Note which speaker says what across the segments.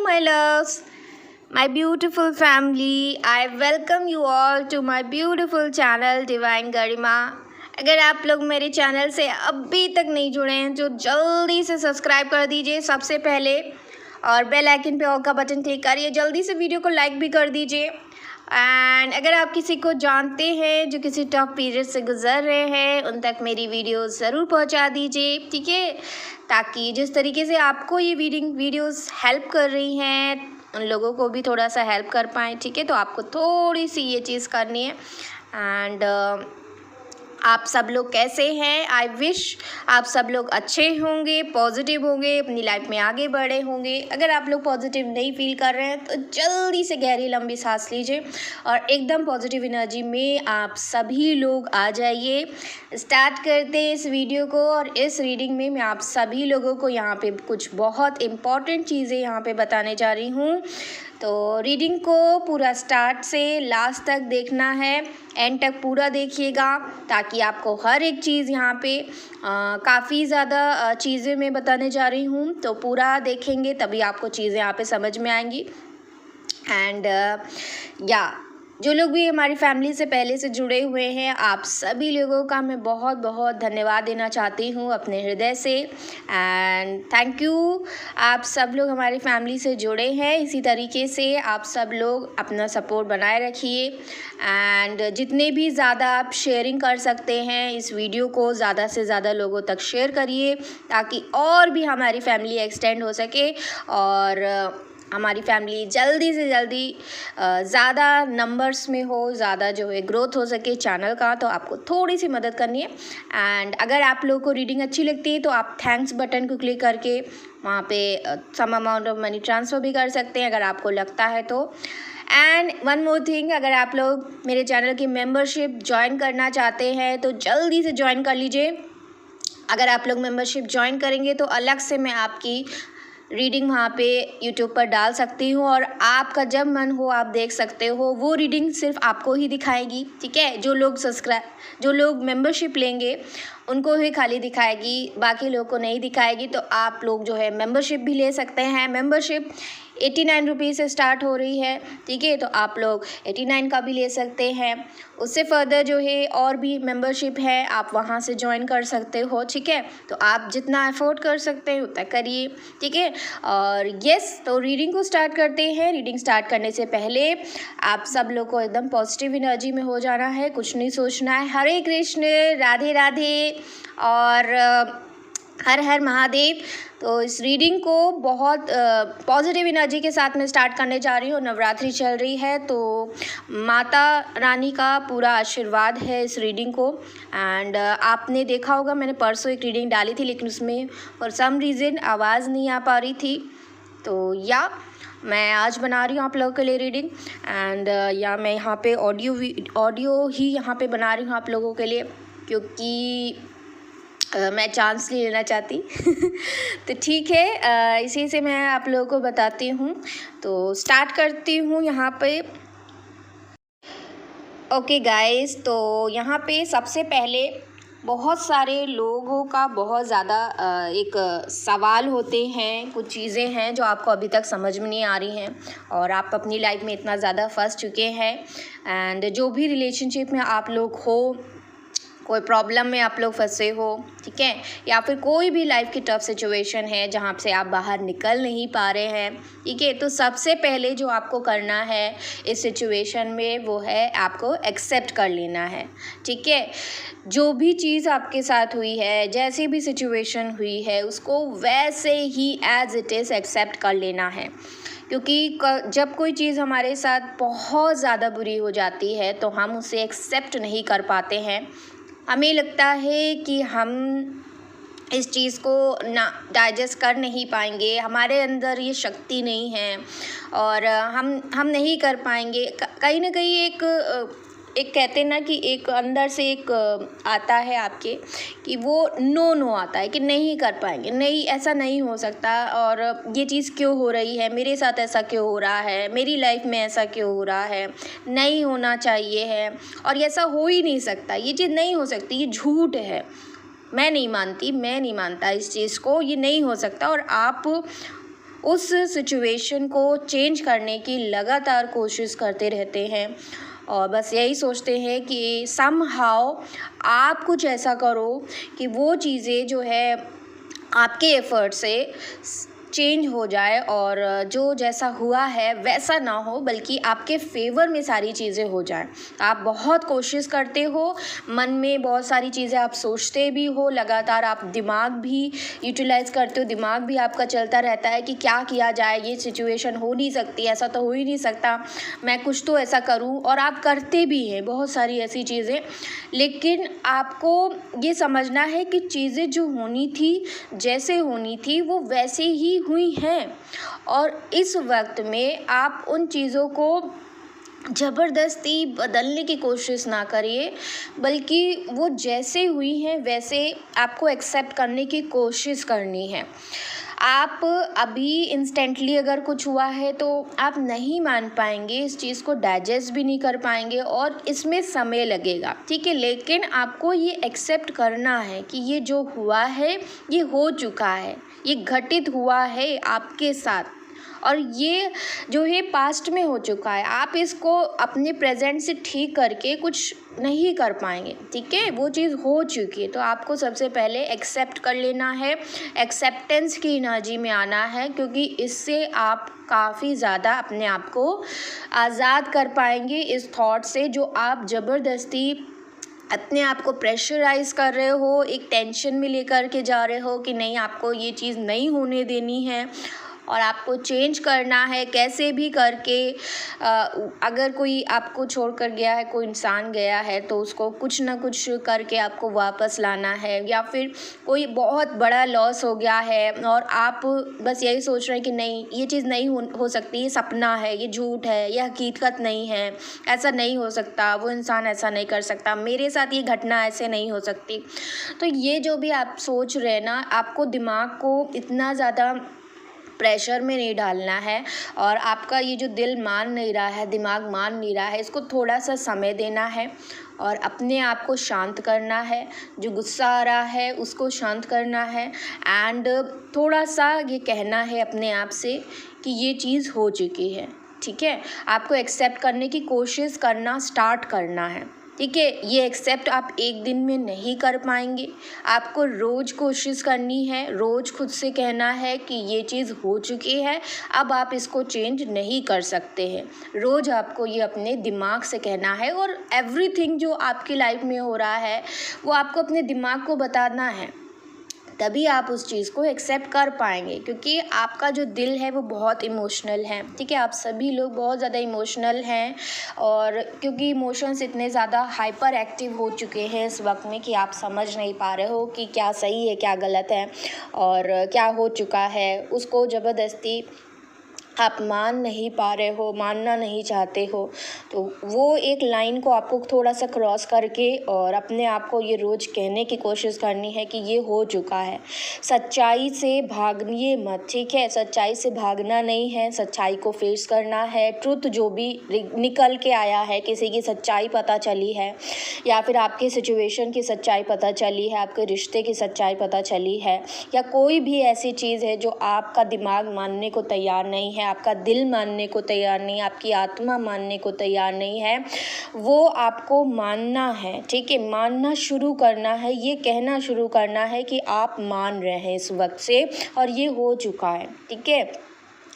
Speaker 1: my loves, my beautiful family. I welcome you all to my beautiful channel Divine Garima. अगर आप लोग मेरे channel से अभी तक नहीं जुड़े हैं तो जल्दी से सब्सक्राइब कर दीजिए सबसे पहले, और बेल आइकन पे ऑल का बटन क्लिक करिए। जल्दी से वीडियो को लाइक भी कर दीजिए। एंड अगर आप किसी को जानते हैं जो किसी टफ पीरियड से गुजर रहे हैं, उन तक मेरी वीडियो ज़रूर पहुंचा दीजिए, ठीक है, ताकि जिस तरीके से आपको ये वीडियोस हेल्प कर रही हैं उन लोगों को भी थोड़ा सा हेल्प कर पाएँ, ठीक है। तो आपको थोड़ी सी ये चीज़ करनी है। एंड आप सब लोग कैसे हैं? आई विश आप सब लोग अच्छे होंगे, पॉजिटिव होंगे, अपनी लाइफ में आगे बढ़े होंगे। अगर आप लोग पॉजिटिव नहीं फील कर रहे हैं तो जल्दी से गहरी लंबी सांस लीजिए और एकदम पॉजिटिव एनर्जी में आप सभी लोग आ जाइए। स्टार्ट करते हैं इस वीडियो को। और इस रीडिंग में मैं आप सभी लोगों को यहाँ पे कुछ बहुत इम्पॉर्टेंट चीज़ें यहाँ पे बताने जा रही हूँ। तो रीडिंग को पूरा स्टार्ट से लास्ट तक देखना है, एंड तक पूरा देखिएगा, ताकि आपको हर एक चीज़ यहाँ पे काफ़ी ज़्यादा चीज़ें मैं बताने जा रही हूँ। तो पूरा देखेंगे तभी आपको चीज़ें यहाँ पे समझ में आएंगी। एंड जो लोग भी हमारी फैमिली से पहले से जुड़े हुए हैं, आप सभी लोगों का मैं बहुत बहुत धन्यवाद देना चाहती हूँ अपने हृदय से। एंड थैंक यू, आप सब लोग हमारी फैमिली से जुड़े हैं। इसी तरीके से आप सब लोग अपना सपोर्ट बनाए रखिए। एंड जितने भी ज़्यादा आप शेयरिंग कर सकते हैं इस वीडियो को, ज़्यादा से ज़्यादा लोगों तक शेयर करिए, ताकि और भी हमारी फैमिली एक्सटेंड हो सके और हमारी फैमिली जल्दी से जल्दी ज़्यादा नंबर्स में हो, ज़्यादा जो है ग्रोथ हो सके चैनल का। तो आपको थोड़ी सी मदद करनी है। एंड अगर आप लोगों को रीडिंग अच्छी लगती है तो आप थैंक्स बटन को क्लिक करके वहाँ पे sum amount of money transfer भी कर सकते हैं अगर आपको लगता है तो। एंड वन मोर थिंग, अगर आप लोग मेरे चैनल की मेम्बरशिप ज्वाइन करना चाहते हैं तो जल्दी से ज्वाइन कर लीजिए। अगर आप लोग मेम्बरशिप ज्वाइन करेंगे तो अलग से मैं आपकी रीडिंग वहाँ पे यूट्यूब पर डाल सकती हूँ, और आपका जब मन हो आप देख सकते हो। वो रीडिंग सिर्फ आपको ही दिखाएगी, ठीक है। जो लोग मेंबरशिप लेंगे उनको ही खाली दिखाएगी, बाकी लोग को नहीं दिखाएगी। तो आप लोग जो है मेंबरशिप भी ले सकते हैं। मेंबरशिप 89 रुपीज़ से स्टार्ट हो रही है, ठीक है। तो आप लोग 89 का भी ले सकते हैं। उससे फर्दर जो है और भी मेंबरशिप है, आप वहाँ से ज्वाइन कर सकते हो, ठीक है। तो आप जितना अफोर्ड कर सकते हैं उतना करिए, ठीक है। और यस, तो रीडिंग को स्टार्ट करते हैं। रीडिंग स्टार्ट करने से पहले आप सब लोग को एकदम पॉजिटिव एनर्जी में हो जाना है, कुछ नहीं सोचना है। हरे कृष्ण, राधे राधे और हर हर महादेव। तो इस रीडिंग को बहुत पॉजिटिव एनर्जी के साथ में स्टार्ट करने जा रही हूँ। नवरात्रि चल रही है तो माता रानी का पूरा आशीर्वाद है इस रीडिंग को। एंड आपने देखा होगा मैंने परसों एक रीडिंग डाली थी, लेकिन उसमें फॉर सम रीज़न आवाज़ नहीं आ पा रही थी। तो मैं आज बना रही हूँ आप लोगों के लिए रीडिंग। एंड मैं यहाँ पे ऑडियो ही यहाँ पे बना रही हूँ आप लोगों के लिए, क्योंकि मैं चांस नहीं लेना चाहती। तो ठीक है, इसी से मैं आप लोगों को बताती हूँ। तो स्टार्ट करती हूँ यहाँ पे। ओके गाइस, तो यहाँ पे सबसे पहले बहुत सारे लोगों का बहुत ज़्यादा एक सवाल होते हैं, कुछ चीज़ें हैं जो आपको अभी तक समझ में नहीं आ रही हैं, और आप अपनी लाइफ में इतना ज़्यादा फंस चुके हैं। एंड जो भी रिलेशनशिप में आप लोग हो, कोई प्रॉब्लम में आप लोग फंसे हो, ठीक है, या फिर कोई भी लाइफ की टफ सिचुएशन है जहाँ से आप बाहर निकल नहीं पा रहे हैं, ठीक है। तो सबसे पहले जो आपको करना है इस सिचुएशन में वो है आपको एक्सेप्ट कर लेना है, ठीक है। जो भी चीज़ आपके साथ हुई है, जैसी भी सिचुएशन हुई है, उसको वैसे ही एज इट इज़ एक्सेप्ट कर लेना है। क्योंकि जब कोई चीज़ हमारे साथ बहुत ज़्यादा बुरी हो जाती है तो हम उसे एक्सेप्ट नहीं कर पाते हैं। हमें लगता है कि हम इस चीज़ को ना डाइजेस्ट कर नहीं पाएंगे, हमारे अंदर ये शक्ति नहीं है और हम नहीं कर पाएंगे। कहीं ना कहीं एक कहते हैं ना कि एक अंदर से एक आता है आपके कि वो नो आता है कि नहीं कर पाएंगे, नहीं, ऐसा नहीं हो सकता, और ये चीज़ क्यों हो रही है, मेरे साथ ऐसा क्यों हो रहा है, मेरी लाइफ में ऐसा क्यों हो रहा है, नहीं होना चाहिए है, और ऐसा हो ही नहीं सकता, ये चीज़ नहीं हो सकती, ये झूठ है, मैं नहीं मानता इस चीज़ को, ये नहीं हो सकता। और आप उस सिचुएशन को चेंज करने की लगातार कोशिश करते रहते हैं और बस यही सोचते हैं कि समहाउ आप कुछ ऐसा करो कि वो चीज़ें जो है आपके एफ़र्ट से चेंज हो जाए और जो जैसा हुआ है वैसा ना हो, बल्कि आपके फ़ेवर में सारी चीज़ें हो जाएं। आप बहुत कोशिश करते हो, मन में बहुत सारी चीज़ें आप सोचते भी हो, लगातार आप दिमाग भी यूटिलाइज़ करते हो, दिमाग भी आपका चलता रहता है कि क्या किया जाए, ये सिचुएशन हो नहीं सकती, ऐसा तो हो ही नहीं सकता, मैं कुछ तो ऐसा करूं, और आप करते भी हैं बहुत सारी ऐसी चीज़ें। लेकिन आपको ये समझना है कि चीज़ें जो होनी थी, जैसे होनी थी, वो वैसे ही हुई हैं और इस वक्त में आप उन चीज़ों को ज़बरदस्ती बदलने की कोशिश ना करिए, बल्कि वो जैसे हुई हैं वैसे आपको एक्सेप्ट करने की कोशिश करनी है। आप अभी इंस्टेंटली अगर कुछ हुआ है तो आप नहीं मान पाएंगे, इस चीज़ को डाइजेस्ट भी नहीं कर पाएंगे और इसमें समय लगेगा, ठीक है। लेकिन आपको ये एक्सेप्ट करना है कि ये जो हुआ है ये हो चुका है, ये घटित हुआ है आपके साथ और ये जो है पास्ट में हो चुका है। आप इसको अपने प्रेजेंट से ठीक करके कुछ नहीं कर पाएंगे, ठीक है। वो चीज़ हो चुकी है तो आपको सबसे पहले एक्सेप्ट कर लेना है, एक्सेप्टेंस की एनर्जी में आना है, क्योंकि इससे आप काफ़ी ज़्यादा अपने आप को आज़ाद कर पाएंगे इस थॉट से जो आप ज़बरदस्ती अपने आप को प्रेशराइज़ कर रहे हो, एक टेंशन में लेकर के जा रहे हो कि नहीं, आपको ये चीज़ नहीं होने देनी है और आपको चेंज करना है कैसे भी करके। अगर कोई आपको छोड़ कर गया है, कोई इंसान गया है, तो उसको कुछ ना कुछ करके आपको वापस लाना है, या फिर कोई बहुत बड़ा लॉस हो गया है और आप बस यही सोच रहे हैं कि नहीं, ये चीज़ नहीं हो सकती, ये सपना है, ये झूठ है, ये हकीकत नहीं है, ऐसा नहीं हो सकता, वो इंसान ऐसा नहीं कर सकता, मेरे साथ ये घटना ऐसे नहीं हो सकती। तो ये जो भी आप सोच रहे हैं ना, आपको दिमाग को इतना ज़्यादा प्रेशर में नहीं डालना है और आपका ये जो दिल मान नहीं रहा है, दिमाग मान नहीं रहा है, इसको थोड़ा सा समय देना है और अपने आप को शांत करना है। जो गुस्सा आ रहा है उसको शांत करना है एंड थोड़ा सा ये कहना है अपने आप से कि ये चीज़ हो चुकी है, ठीक है। आपको एक्सेप्ट करने की कोशिश करना स्टार्ट करना है, ठीक है। ये एक्सेप्ट आप एक दिन में नहीं कर पाएंगे, आपको रोज़ कोशिश करनी है, रोज़ खुद से कहना है कि ये चीज़ हो चुकी है, अब आप इसको चेंज नहीं कर सकते हैं। रोज़ आपको ये अपने दिमाग से कहना है और एवरीथिंग जो आपकी लाइफ में हो रहा है वो आपको अपने दिमाग को बताना है, तभी आप उस चीज़ को एक्सेप्ट कर पाएंगे। क्योंकि आपका जो दिल है वो बहुत इमोशनल है, ठीक है। आप सभी लोग बहुत ज़्यादा इमोशनल हैं और क्योंकि इमोशंस इतने ज़्यादा हाइपर एक्टिव हो चुके हैं इस वक्त में कि आप समझ नहीं पा रहे हो कि क्या सही है क्या गलत है और क्या हो चुका है, उसको ज़बरदस्ती आप मान नहीं पा रहे हो, मानना नहीं चाहते हो। तो वो एक लाइन को आपको थोड़ा सा क्रॉस करके और अपने आप को ये रोज़ कहने की कोशिश करनी है कि ये हो चुका है। सच्चाई से भागिए मत, ठीक है। सच्चाई से भागना नहीं है, सच्चाई को फेस करना है। ट्रुथ जो भी निकल के आया है, किसी की सच्चाई पता चली है या फिर आपके सिचुएशन की सच्चाई पता चली है, आपके रिश्ते की सच्चाई पता चली है, या कोई भी ऐसी चीज़ है जो आपका दिमाग मानने को तैयार नहीं है, आपका दिल मानने को तैयार नहीं है, आपकी आत्मा मानने को तैयार नहीं है, वो आपको मानना है, ठीक है। मानना शुरू करना है, ये कहना शुरू करना है कि आप मान रहे हैं इस वक्त से और ये हो चुका है, ठीक है।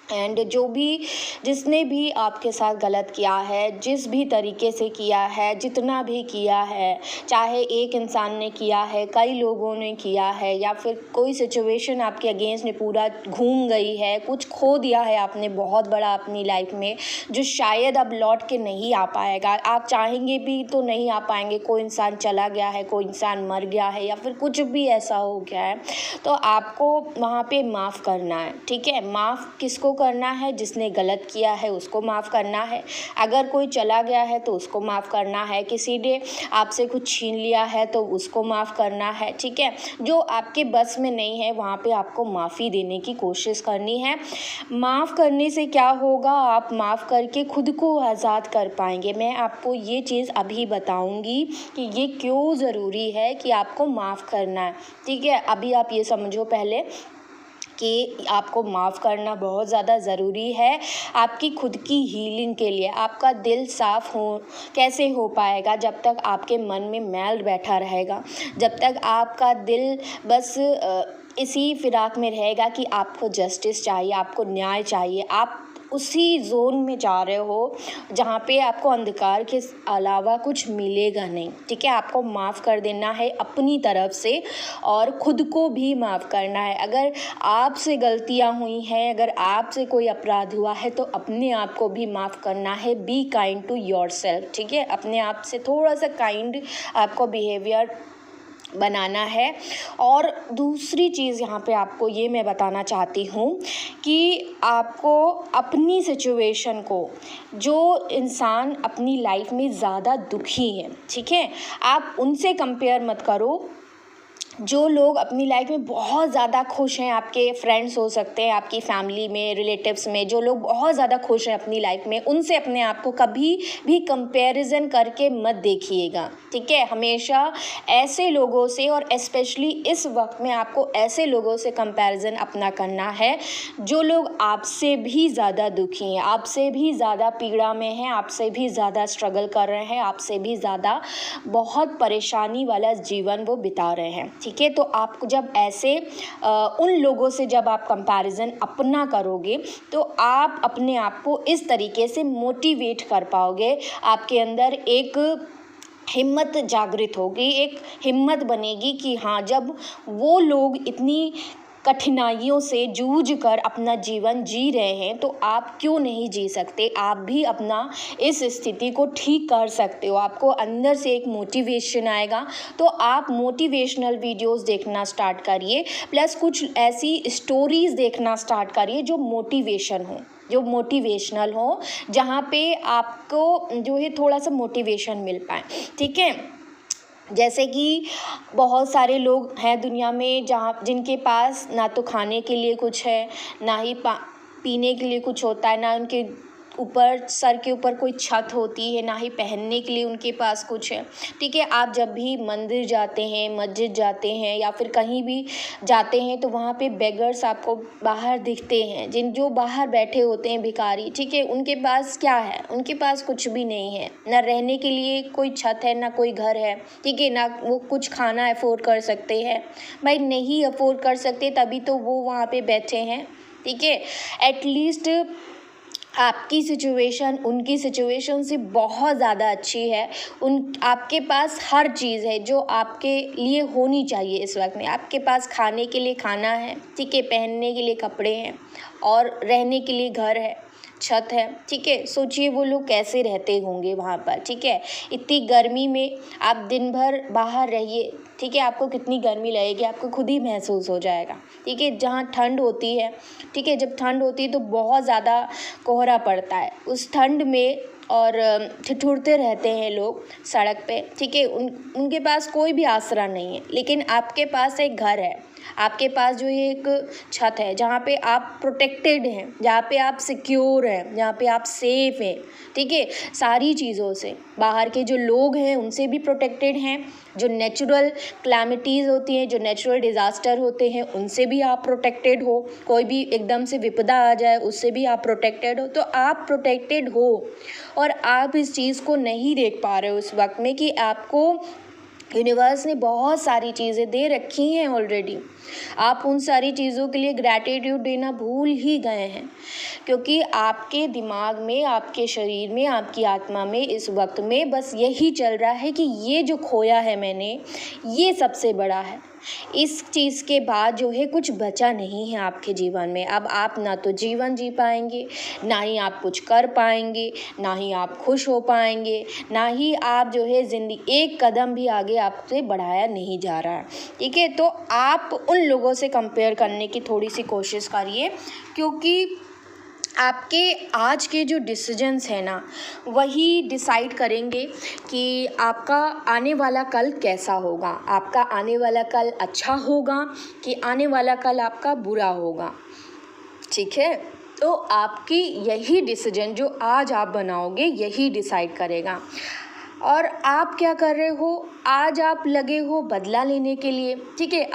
Speaker 1: एंड जो भी जिसने भी आपके साथ गलत किया है, जिस भी तरीके से किया है, जितना भी किया है, चाहे एक इंसान ने किया है, कई लोगों ने किया है, या फिर कोई सिचुएशन आपके अगेंस्ट में पूरा घूम गई है, कुछ खो दिया है आपने बहुत बड़ा अपनी लाइफ में, जो शायद अब लौट के नहीं आ पाएगा, आप चाहेंगे भी तो नहीं आ पाएंगे। कोई इंसान चला गया है, कोई इंसान मर गया है, या फिर कुछ भी ऐसा हो गया है, तो आपको वहाँ पे माफ़ करना है, ठीक है। माफ़ किसको करना है? जिसने गलत किया है उसको माफ़ करना है। अगर कोई चला गया है तो उसको माफ़ करना है, किसी ने आपसे कुछ छीन लिया है तो उसको माफ़ करना है, ठीक है। जो आपके बस में नहीं है वहाँ पे आपको माफ़ी देने की कोशिश करनी है। माफ़ करने से क्या होगा, आप माफ़ करके खुद को आज़ाद कर पाएंगे। मैं आपको ये चीज़ अभी बताऊंगी कि ये क्यों ज़रूरी है कि आपको माफ़ करना है, ठीक है। अभी आप ये समझो पहले कि आपको माफ़ करना बहुत ज़्यादा ज़रूरी है आपकी खुद की हीलिंग के लिए। आपका दिल साफ़ हो कैसे हो पाएगा जब तक आपके मन में मैल बैठा रहेगा, जब तक आपका दिल बस इसी फिराक में रहेगा कि आपको जस्टिस चाहिए, आपको न्याय चाहिए। आप उसी ज़ोन में जा रहे हो जहाँ पे आपको अंधकार के अलावा कुछ मिलेगा नहीं, ठीक है। आपको माफ़ कर देना है अपनी तरफ से और ख़ुद को भी माफ़ करना है। अगर आपसे गलतियाँ हुई हैं, अगर आपसे कोई अपराध हुआ है तो अपने आप को भी माफ़ करना है। बी काइंड टू योरसेल्फ, ठीक है। अपने आप से थोड़ा सा काइंड आपको बिहेवियर बनाना है। और दूसरी चीज़ यहाँ पे आपको ये मैं बताना चाहती हूँ कि आपको अपनी सिचुएशन को, जो इंसान अपनी लाइफ में ज़्यादा दुखी है, ठीक है, आप उनसे कंपेयर मत करो। जो लोग अपनी लाइफ में बहुत ज़्यादा खुश हैं, आपके फ्रेंड्स हो सकते हैं, आपकी फैमिली में, रिलेटिव्स में, जो लोग बहुत ज़्यादा खुश हैं अपनी लाइफ में, उनसे अपने आप को कभी भी कंपैरिजन करके मत देखिएगा, ठीक है। हमेशा ऐसे लोगों से, और स्पेशली इस वक्त में आपको ऐसे लोगों से कंपैरिजन अपना करना है जो लोग आपसे भी ज़्यादा दुखी हैं, आपसे भी ज़्यादा पीड़ा में हैं, आपसे भी ज़्यादा स्ट्रगल कर रहे हैं, आपसे भी ज़्यादा बहुत परेशानी वाला जीवन वो बिता रहे हैं, ठीक है। तो आप जब ऐसे उन लोगों से जब आप कंपैरिजन अपना करोगे तो आप अपने आप को इस तरीके से मोटिवेट कर पाओगे। आपके अंदर एक हिम्मत जागृत होगी, एक हिम्मत बनेगी कि हाँ, जब वो लोग इतनी कठिनाइयों से जूझ कर अपना जीवन जी रहे हैं तो आप क्यों नहीं जी सकते। आप भी अपना इस स्थिति को ठीक कर सकते हो। आपको अंदर से एक मोटिवेशन आएगा तो आप मोटिवेशनल वीडियोस देखना स्टार्ट करिए, प्लस कुछ ऐसी स्टोरीज़ देखना स्टार्ट करिए जो मोटिवेशन हो, जो मोटिवेशनल हो, जहाँ पे आपको जो है थोड़ा सा मोटिवेशन मिल पाए, ठीक है। जैसे कि बहुत सारे लोग हैं दुनिया में जिनके पास ना तो खाने के लिए कुछ है, ना ही पीने के लिए कुछ होता है, ना उनके ऊपर सर के ऊपर कोई छत होती है, ना ही पहनने के लिए उनके पास कुछ है, ठीक है। आप जब भी मंदिर जाते हैं, मस्जिद जाते हैं या फिर कहीं भी जाते हैं तो वहाँ पे बेगर्स आपको बाहर दिखते हैं, जो बाहर बैठे होते हैं भिखारी, ठीक है। उनके पास क्या है? उनके पास कुछ भी नहीं है, ना रहने के लिए कोई छत है, ना कोई घर है, ठीक है, ना वो कुछ खाना अफोर्ड कर सकते हैं। भाई नहीं अफोर्ड कर सकते तभी तो वो वहाँ पे बैठे हैं, ठीक है। एटलीस्ट आपकी सिचुएशन उनकी सिचुएशन से बहुत ज़्यादा अच्छी है। आपके पास हर चीज़ है जो आपके लिए होनी चाहिए इस वक्त में। आपके पास खाने के लिए खाना है, ठीक है, पहनने के लिए कपड़े हैं और रहने के लिए घर है, छत है, ठीक है। सोचिए वो लोग कैसे रहते होंगे वहाँ पर, ठीक है। इतनी गर्मी में आप दिन भर बाहर रहिए, ठीक है, आपको कितनी गर्मी लगेगी आपको खुद ही महसूस हो जाएगा, ठीक है। जहाँ ठंड होती है, ठीक है, जब ठंड होती है तो बहुत ज़्यादा कोहरा पड़ता है उस ठंड में, और ठिठुरते रहते हैं लोग सड़क पे, ठीक है। उनके पास कोई भी आसरा नहीं है, लेकिन आपके पास एक घर है, आपके पास जो ये एक छत है जहाँ पे आप प्रोटेक्टेड हैं, जहाँ पे आप सिक्योर हैं, जहाँ पे आप सेफ़ हैं, ठीक है। सारी चीज़ों से बाहर के जो लोग हैं उनसे भी प्रोटेक्टेड हैं, जो नेचुरल क्लैमिटीज़ होती हैं, जो नेचुरल डिज़ास्टर होते हैं उनसे भी आप प्रोटेक्टेड हो। कोई भी एकदम से विपदा आ जाए उससे भी आप प्रोटेक्टेड हो, तो आप प्रोटेक्टेड हो। और आप इस चीज़ को नहीं देख पा रहे हो उस वक्त में कि आपको यूनिवर्स ने बहुत सारी चीज़ें दे रखी हैं ऑलरेडी। आप उन सारी चीज़ों के लिए ग्रैटिट्यूड देना भूल ही गए हैं, क्योंकि आपके दिमाग में, आपके शरीर में, आपकी आत्मा में इस वक्त में बस यही चल रहा है कि ये जो खोया है मैंने, ये सबसे बड़ा है। इस चीज़ के बाद जो है कुछ बचा नहीं है आपके जीवन में। अब आप ना तो जीवन जी पाएंगे, ना ही आप कुछ कर पाएंगे, ना ही आप खुश हो पाएंगे, ना ही आप जो है ज़िंदगी एक कदम भी आगे आपसे बढ़ाया नहीं जा रहा है, ठीक है। तो आप उन लोगों से कंपेयर करने की थोड़ी सी कोशिश करिए, क्योंकि आपके आज के जो डिसीजंस हैं ना, वही डिसाइड करेंगे कि आपका आने वाला कल कैसा होगा। आपका आने वाला कल अच्छा होगा कि आने वाला कल आपका बुरा होगा, ठीक है। तो आपकी यही डिसीजन जो आज आप बनाओगे यही डिसाइड करेगा। और आप क्या कर रहे हो, आज आप लगे हो बदला लेने के लिए, ठीक है।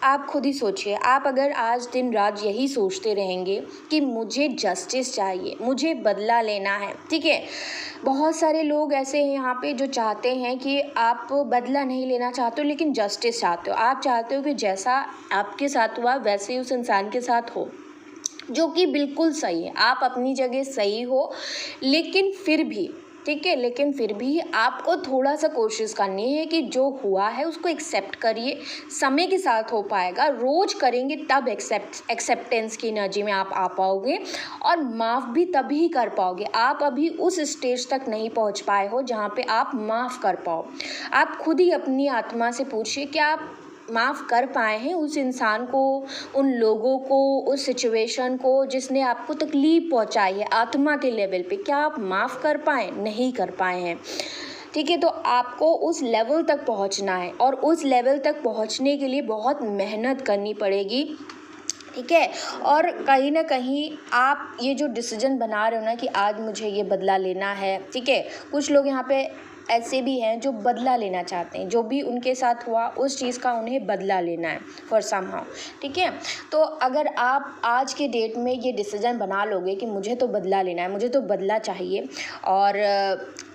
Speaker 1: आप खुद ही सोचिए, आप अगर आज दिन रात यही सोचते रहेंगे कि मुझे जस्टिस चाहिए, मुझे बदला लेना है, ठीक है। बहुत सारे लोग ऐसे हैं यहाँ पे जो चाहते हैं कि आप बदला नहीं लेना चाहते हो लेकिन जस्टिस चाहते हो। आप चाहते हो कि जैसा आपके साथ हुआ वैसे ही उस इंसान के साथ हो, जो कि बिल्कुल सही है। आप अपनी जगह सही हो, लेकिन फिर भी, ठीक है, लेकिन फिर भी आपको थोड़ा सा कोशिश करनी है कि जो हुआ है उसको एक्सेप्ट करिए। समय के साथ हो पाएगा, रोज़ करेंगे तब एक्सेप्टेंस की एनर्जी में आप आ पाओगे और माफ़ भी तभी कर पाओगे। आप अभी उस स्टेज तक नहीं पहुंच पाए हो जहां पे आप माफ़ कर पाओ। आप खुद ही अपनी आत्मा से पूछिए कि आप माफ़ कर पाए हैं उस इंसान को, उन लोगों को, उस सिचुएशन को जिसने आपको तकलीफ़ पहुंचाई है आत्मा के लेवल पे। क्या आप माफ़ कर पाए? नहीं कर पाए हैं, ठीक है। तो आपको उस लेवल तक पहुंचना है और उस लेवल तक पहुंचने के लिए बहुत मेहनत करनी पड़ेगी, ठीक है। और कहीं ना कहीं आप ये जो डिसीजन बना रहे हो ना कि आज मुझे ये बदला लेना है, ठीक है। कुछ लोग यहाँ पे ऐसे भी हैं जो बदला लेना चाहते हैं, जो भी उनके साथ हुआ उस चीज़ का उन्हें बदला लेना है फॉर समहाउ, ठीक है। तो अगर आप आज के डेट में ये डिसीजन बना लोगे कि मुझे तो बदला लेना है, मुझे तो बदला चाहिए, और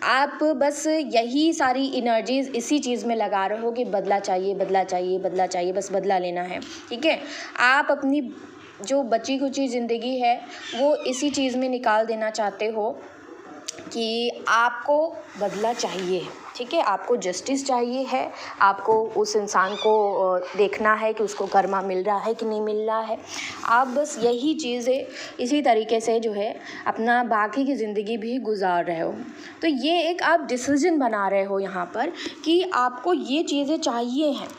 Speaker 1: आप बस यही सारी इनर्जीज़ इसी चीज़ में लगा रहे हो कि बदला चाहिए, बदला चाहिए, बदला चाहिए, बस बदला लेना है, ठीक है। आप अपनी जो बची कुची ज़िंदगी है वो इसी चीज़ में निकाल देना चाहते हो कि आपको बदला चाहिए, ठीक है। आपको जस्टिस चाहिए है, आपको उस इंसान को देखना है कि उसको कर्मा मिल रहा है कि नहीं मिल रहा है। आप बस यही चीज़ें इसी तरीके से जो है अपना बाकी की ज़िंदगी भी गुजार रहे हो। तो ये एक आप डिसीजन बना रहे हो यहाँ पर कि आपको ये चीज़ें चाहिए हैं।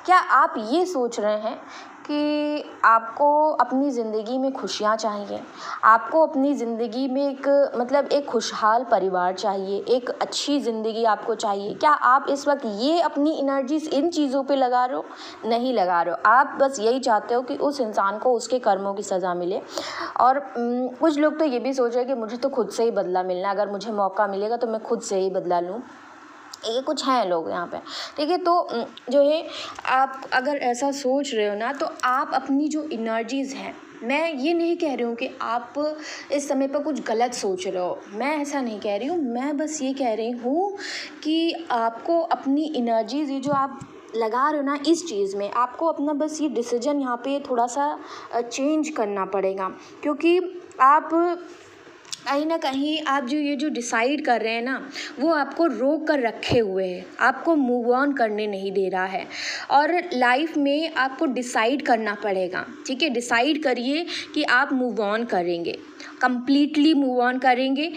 Speaker 1: क्या आप ये सोच रहे हैं कि आपको अपनी ज़िंदगी में खुशियाँ चाहिए, आपको अपनी ज़िंदगी में एक खुशहाल परिवार चाहिए, एक अच्छी ज़िंदगी आपको चाहिए? क्या आप इस वक्त ये अपनी एनर्जीज इन चीज़ों पे लगा रहे हो? नहीं लगा रहे हो। आप बस यही चाहते हो कि उस इंसान को उसके कर्मों की सज़ा मिले। और कुछ लोग तो ये भी सोच रहे हैं कि मुझे तो खुद से ही बदला मिलना है, अगर मुझे मौका मिलेगा तो मैं खुद से ही बदला लूँ। ये कुछ हैं लोग यहाँ पे, ठीक है। तो जो है आप अगर ऐसा सोच रहे हो ना, तो आप अपनी जो एनर्जीज़ हैं, मैं ये नहीं कह रही हूँ कि आप इस समय पर कुछ गलत सोच रहे हो, मैं ऐसा नहीं कह रही हूँ। मैं बस ये कह रही हूँ कि आपको अपनी एनर्जीज़ ये जो आप लगा रहे हो ना इस चीज़ में, आपको अपना बस ये डिसीजन यहाँ पे थोड़ा सा चेंज करना पड़ेगा। क्योंकि आप कहीं ना कहीं आप ये जो डिसाइड कर रहे हैं ना, वो आपको रोक कर रखे हुए है, आपको मूव ऑन करने नहीं दे रहा है। और लाइफ में आपको डिसाइड करना पड़ेगा, ठीक है। डिसाइड करिए कि आप मूव ऑन करेंगे, कंप्लीटली मूव ऑन करेंगे।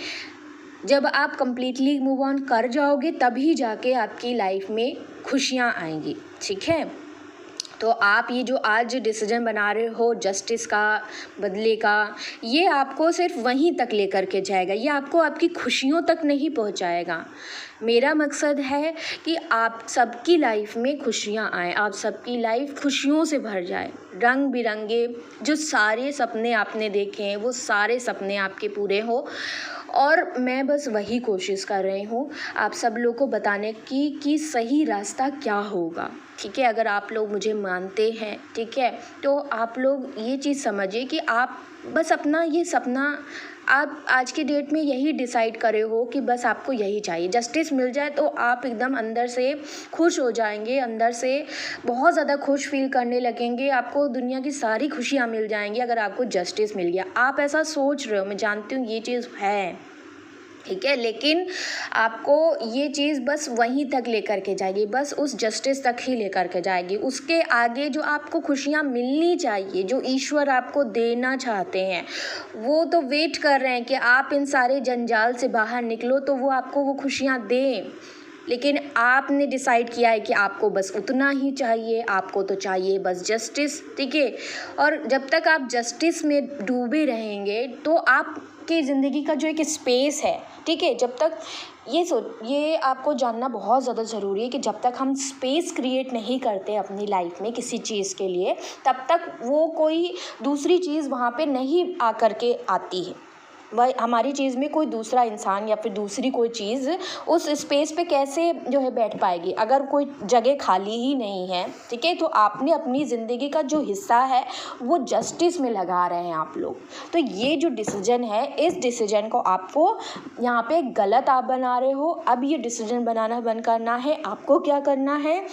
Speaker 1: जब आप कंप्लीटली मूव ऑन कर जाओगे तभी जाके आपकी लाइफ में खुशियाँ आएंगी, ठीक है। तो आप ये जो आज डिसीजन बना रहे हो जस्टिस का, बदले का, ये आपको सिर्फ वहीं तक लेकर के जाएगा, ये आपको आपकी खुशियों तक नहीं पहुंचाएगा। मेरा मकसद है कि आप सबकी लाइफ में खुशियाँ आएँ, आप सबकी लाइफ खुशियों से भर जाए। रंग बिरंगे जो सारे सपने आपने देखे हैं वो सारे सपने आपके पूरे हो। और मैं बस वही कोशिश कर रही हूँ आप सब लोग को बताने की कि सही रास्ता क्या होगा, ठीक है। अगर आप लोग मुझे मानते हैं, ठीक है, तो आप लोग ये चीज़ समझिए कि आप बस अपना ये सपना आप आज के डेट में यही डिसाइड करे हो कि बस आपको यही चाहिए, जस्टिस मिल जाए तो आप एकदम अंदर से खुश हो जाएंगे, अंदर से बहुत ज़्यादा खुश फील करने लगेंगे, आपको दुनिया की सारी खुशियाँ मिल जाएंगी अगर आपको जस्टिस मिल गया। आप ऐसा सोच रहे हो, मैं जानती हूँ ये चीज़ है, ठीक है, लेकिन आपको ये चीज़ बस वहीं तक लेकर के जाएगी, बस उस जस्टिस तक ही लेकर के जाएगी। उसके आगे जो आपको खुशियाँ मिलनी चाहिए, जो ईश्वर आपको देना चाहते हैं, वो तो वेट कर रहे हैं कि आप इन सारे जंजाल से बाहर निकलो तो वो आपको वो खुशियाँ दें। लेकिन आपने डिसाइड किया है कि आपको बस उतना ही चाहिए, आपको तो चाहिए बस जस्टिस, ठीक है। और जब तक आप जस्टिस में डूबे रहेंगे तो आपकी ज़िंदगी का जो एक स्पेस है, ठीक है, जब तक ये आपको जानना बहुत ज़्यादा ज़रूरी है कि जब तक हम स्पेस क्रिएट नहीं करते अपनी लाइफ में किसी चीज़ के लिए, तब तक वो कोई दूसरी चीज़ वहाँ पे नहीं आकर के आती है, वह हमारी चीज़ में कोई दूसरा इंसान या फिर दूसरी कोई चीज़ उस स्पेस पे कैसे जो है बैठ पाएगी, अगर कोई जगह खाली ही नहीं है, ठीक है। तो आपने अपनी ज़िंदगी का जो हिस्सा है वो जस्टिस में लगा रहे हैं आप लोग। तो ये जो डिसीजन है, इस डिसीजन को आपको यहाँ पे गलत आप बना रहे हो। अब ये डिसीजन बनाना बंद करना है। आपको क्या करना है,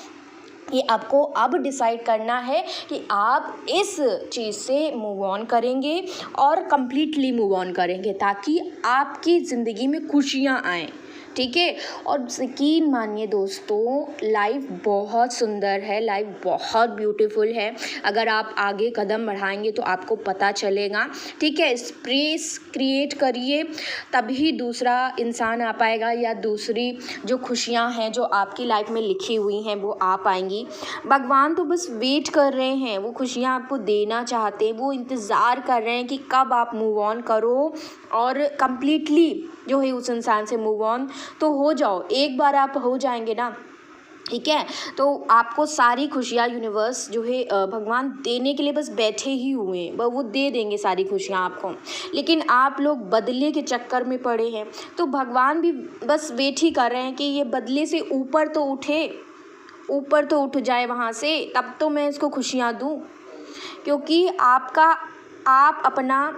Speaker 1: ये आपको अब डिसाइड करना है कि आप इस चीज़ से मूव ऑन करेंगे और कम्प्लीटली मूव ऑन करेंगे, ताकि आपकी ज़िंदगी में खुशियाँ आएँ, ठीक है। और यकीन मानिए दोस्तों, लाइफ बहुत सुंदर है, लाइफ बहुत ब्यूटीफुल है। अगर आप आगे कदम बढ़ाएंगे तो आपको पता चलेगा, ठीक है। स्पेस क्रिएट करिए, तभी दूसरा इंसान आ पाएगा या दूसरी जो खुशियां हैं जो आपकी लाइफ में लिखी हुई हैं वो आ पाएंगी। भगवान तो बस वेट कर रहे हैं, वो खुशियां आपको देना चाहते हैं, वो इंतज़ार कर रहे हैं कि कब आप मूव ऑन करो और कम्प्लीटली जो है उस इंसान से मूव ऑन तो हो जाओ। एक बार आप हो जाएंगे ना, ठीक है, तो आपको सारी खुशियाँ यूनिवर्स जो है भगवान देने के लिए बस बैठे ही हुए हैं, वो दे देंगे सारी खुशियाँ आपको। लेकिन आप लोग बदले के चक्कर में पड़े हैं, तो भगवान भी बस वेट ही कर रहे हैं कि ये बदले से ऊपर तो उठे, ऊपर तो उठ जाए वहाँ से, तब तो मैं इसको खुशियाँ दूँ। क्योंकि आप अपना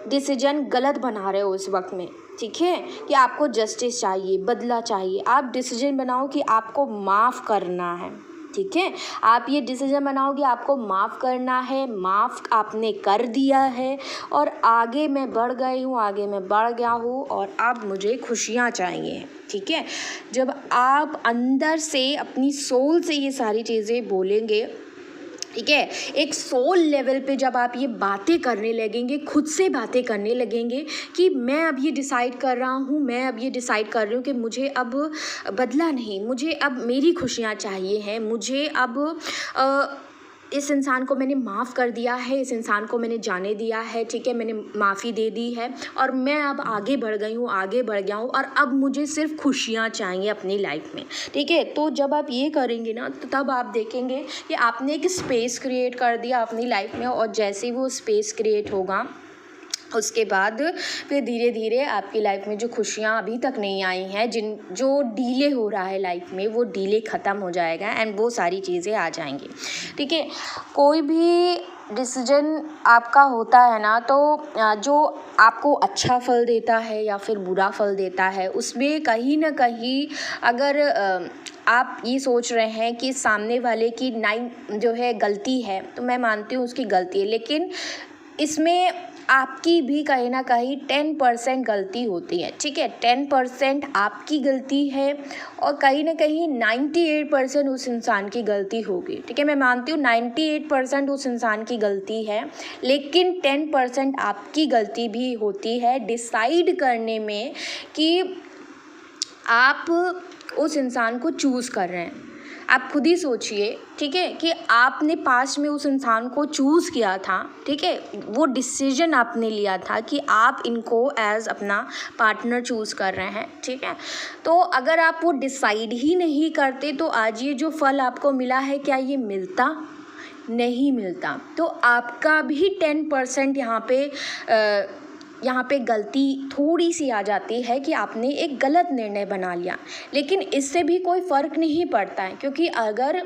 Speaker 1: डिसीजन गलत बना रहे हो इस वक्त में, ठीक है, कि आपको जस्टिस चाहिए, बदला चाहिए। आप डिसीजन बनाओ कि आपको माफ़ करना है, ठीक है। आप ये डिसीजन बनाओ कि आपको माफ़ करना है, माफ़ आपने कर दिया है और आगे मैं बढ़ गई हूँ, आगे मैं बढ़ गया हूँ और अब मुझे खुशियाँ चाहिए, ठीक है। जब आप अंदर से अपनी सोल से ये सारी चीज़ें बोलेंगे, ठीक है, एक सोल लेवल पे जब आप ये बातें करने लगेंगे, खुद से बातें करने लगेंगे कि मैं अब ये डिसाइड कर रहा हूँ, मैं अब ये डिसाइड कर रही हूँ कि मुझे अब बदला नहीं, मुझे अब मेरी खुशियाँ चाहिए हैं, मुझे अब इस इंसान को मैंने माफ़ कर दिया है, इस इंसान को मैंने जाने दिया है, ठीक है, मैंने माफ़ी दे दी है और मैं अब आगे बढ़ गई हूँ, आगे बढ़ गया हूँ और अब मुझे सिर्फ खुशियाँ चाहिए अपनी लाइफ में, ठीक है। तो जब आप ये करेंगे ना, तो तब आप देखेंगे कि आपने एक स्पेस क्रिएट कर दिया अपनी लाइफ में, और जैसे ही वो स्पेस क्रिएट होगा उसके बाद फिर धीरे धीरे आपकी लाइफ में जो खुशियाँ अभी तक नहीं आई हैं, जो डीले हो रहा है लाइफ में, वो डीले ख़त्म हो जाएगा एंड वो सारी चीज़ें आ जाएंगी, ठीक है। कोई भी डिसीजन आपका होता है ना, तो जो आपको अच्छा फल देता है या फिर बुरा फल देता है, उसमें कहीं ना कहीं अगर आप ये सोच रहे हैं कि सामने वाले की 9 जो है गलती है, तो मैं मानती हूँ उसकी गलती है, लेकिन इसमें आपकी भी कहीं ना कहीं 10% गलती होती है, ठीक है। 10% आपकी गलती है और कहीं ना कहीं 98% उस इंसान की गलती होगी, ठीक है। मैं मानती हूँ 98% उस इंसान की गलती है, लेकिन 10% आपकी गलती भी होती है डिसाइड करने में कि आप उस इंसान को चूज़ कर रहे हैं। आप खुद ही सोचिए, ठीक है, कि आपने पास्ट में उस इंसान को चूज़ किया था, ठीक है, वो डिसीजन आपने लिया था कि आप इनको एज अपना पार्टनर चूज़ कर रहे हैं, ठीक है। तो अगर आप वो डिसाइड ही नहीं करते तो आज ये जो फल आपको मिला है, क्या ये मिलता? नहीं मिलता। तो आपका भी 10% यहाँ पे गलती थोड़ी सी आ जाती है कि आपने एक गलत निर्णय बना लिया, लेकिन इससे भी कोई फ़र्क नहीं पड़ता है, क्योंकि अगर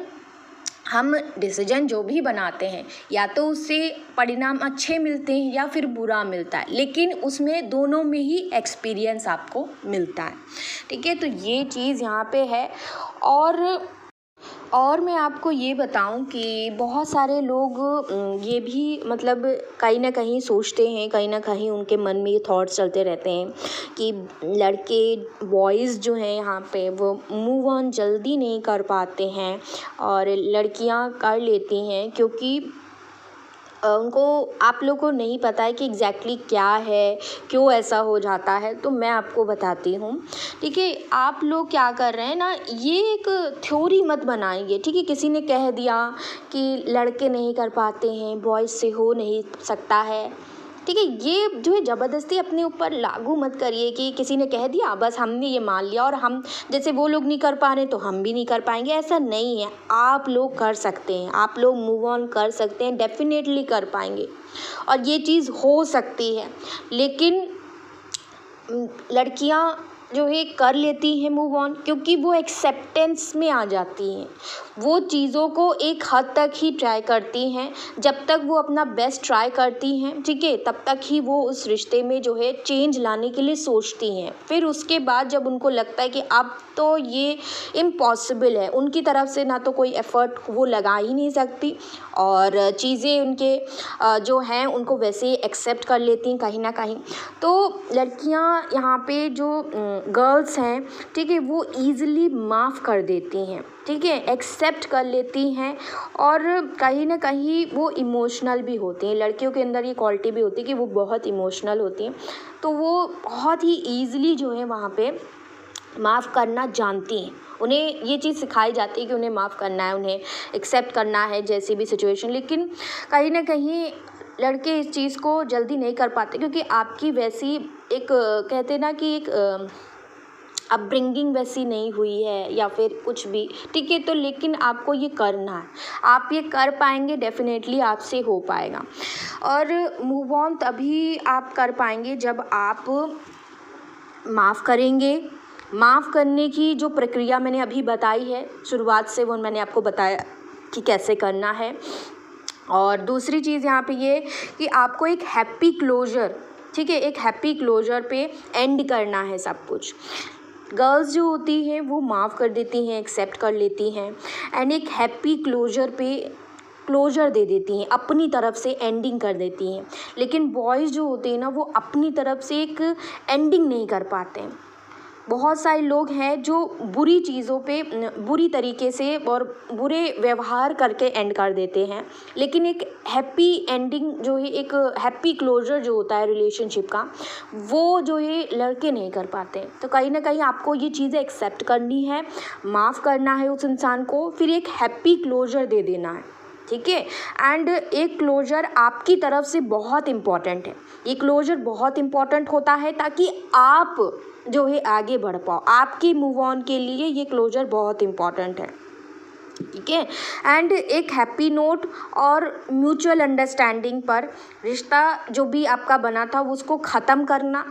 Speaker 1: हम डिसीजन जो भी बनाते हैं, या तो उससे परिणाम अच्छे मिलते हैं या फिर बुरा मिलता है, लेकिन उसमें दोनों में ही एक्सपीरियंस आपको मिलता है, ठीक है। तो ये चीज़ यहाँ पे है। और मैं आपको ये बताऊं कि बहुत सारे लोग ये भी मतलब कहीं ना कहीं सोचते हैं, कहीं ना कहीं उनके मन में ये थॉट्स चलते रहते हैं कि लड़के बॉयज़ जो हैं यहाँ पे वो मूव ऑन जल्दी नहीं कर पाते हैं और लड़कियाँ कर लेती हैं, क्योंकि उनको आप लोग को नहीं पता है कि एग्जैक्टली क्या है, क्यों ऐसा हो जाता है। तो मैं आपको बताती हूँ, ठीक है। आप लोग क्या कर रहे हैं ना, ये एक थ्योरी मत बनाइए, ठीक है। किसी ने कह दिया कि लड़के नहीं कर पाते हैं, बॉयज़ से हो नहीं सकता है, ठीक है। ये जो है ज़बरदस्ती अपने ऊपर लागू मत करिए कि किसी ने कह दिया बस हमने ये मान लिया और हम जैसे वो लोग नहीं कर पा रहे तो हम भी नहीं कर पाएंगे, ऐसा नहीं है। आप लोग कर सकते हैं, आप लोग मूव ऑन कर सकते हैं, डेफिनेटली कर पाएंगे और ये चीज़ हो सकती है। लेकिन लड़कियां जो है कर लेती हैं मूव ऑन, क्योंकि वो एक्सेप्टेंस में आ जाती हैं। वो चीज़ों को एक हद तक ही ट्राई करती हैं, जब तक वो अपना बेस्ट ट्राई करती हैं, ठीक है, तब तक ही वो उस रिश्ते में जो है चेंज लाने के लिए सोचती हैं। फिर उसके बाद जब उनको लगता है कि अब तो ये इम्पॉसिबल है, उनकी तरफ से ना तो कोई एफ़र्ट वो लगा ही नहीं सकती, और चीज़ें उनके जो हैं उनको वैसे ही एक्सेप्ट कर लेती हैं कहीं ना कहीं। तो लड़कियां यहाँ पे जो गर्ल्स हैं, ठीक है, वो ईज़िली माफ़ कर देती हैं, ठीक है, एक्सेप्ट कर लेती हैं, और कहीं ना कहीं वो इमोशनल भी होती हैं। लड़कियों के अंदर ये क्वालिटी भी होती है कि वो बहुत इमोशनल होती हैं, तो वो बहुत ही ईज़िली जो है वहाँ पे माफ़ करना जानती हैं। उन्हें ये चीज़ सिखाई जाती है कि उन्हें माफ़ करना है, उन्हें एक्सेप्ट करना है जैसी भी सिचुएशन। लेकिन कहीं ना कहीं लड़के इस चीज़ को जल्दी नहीं कर पाते, क्योंकि आपकी वैसी एक कहते हैं ना कि एक अपब्रिंगिंग वैसी नहीं हुई है या फिर कुछ भी, ठीक है। तो लेकिन आपको ये करना है, आप ये कर पाएंगे, डेफिनेटली आपसे हो पाएगा। और मूव ऑन तभी आप कर पाएंगे जब आप माफ़ करेंगे। माफ़ करने की जो प्रक्रिया मैंने अभी बताई है शुरुआत से, वो मैंने आपको बताया कि कैसे करना है। और दूसरी चीज़ यहाँ पे ये कि आपको एक हैप्पी क्लोज़र, ठीक है, एक हैप्पी क्लोज़र पे एंड करना है सब कुछ। गर्ल्स जो होती हैं वो माफ़ कर देती हैं, एक्सेप्ट कर लेती हैं, एंड एक हैप्पी क्लोज़र पे क्लोज़र दे देती हैं, अपनी तरफ से एंडिंग कर देती हैं। लेकिन बॉयज़ जो होते हैं ना, वो अपनी तरफ से एक एंडिंग नहीं कर पाते हैं। बहुत सारे लोग हैं जो बुरी चीज़ों पे बुरी तरीके से और बुरे व्यवहार करके एंड कर देते हैं, लेकिन एक हैप्पी एंडिंग जो है, एक हैप्पी क्लोज़र जो होता है रिलेशनशिप का, वो जो है लड़के नहीं कर पाते। तो कहीं ना कहीं आपको ये चीज़ें एक्सेप्ट करनी है, माफ़ करना है उस इंसान को, फिर एक हैप्पी क्लोज़र दे देना है, ठीक है। एंड एक क्लोज़र आपकी तरफ से बहुत इम्पॉर्टेंट है। ये क्लोज़र बहुत इम्पॉर्टेंट होता है ताकि आप जो है आगे बढ़ पाओ। आपकी मूव ऑन के लिए ये क्लोज़र बहुत इम्पॉर्टेंट है, ठीक है। एंड एक हैप्पी नोट और म्यूचुअल अंडरस्टैंडिंग पर रिश्ता जो भी आपका बना था उसको ख़त्म करना,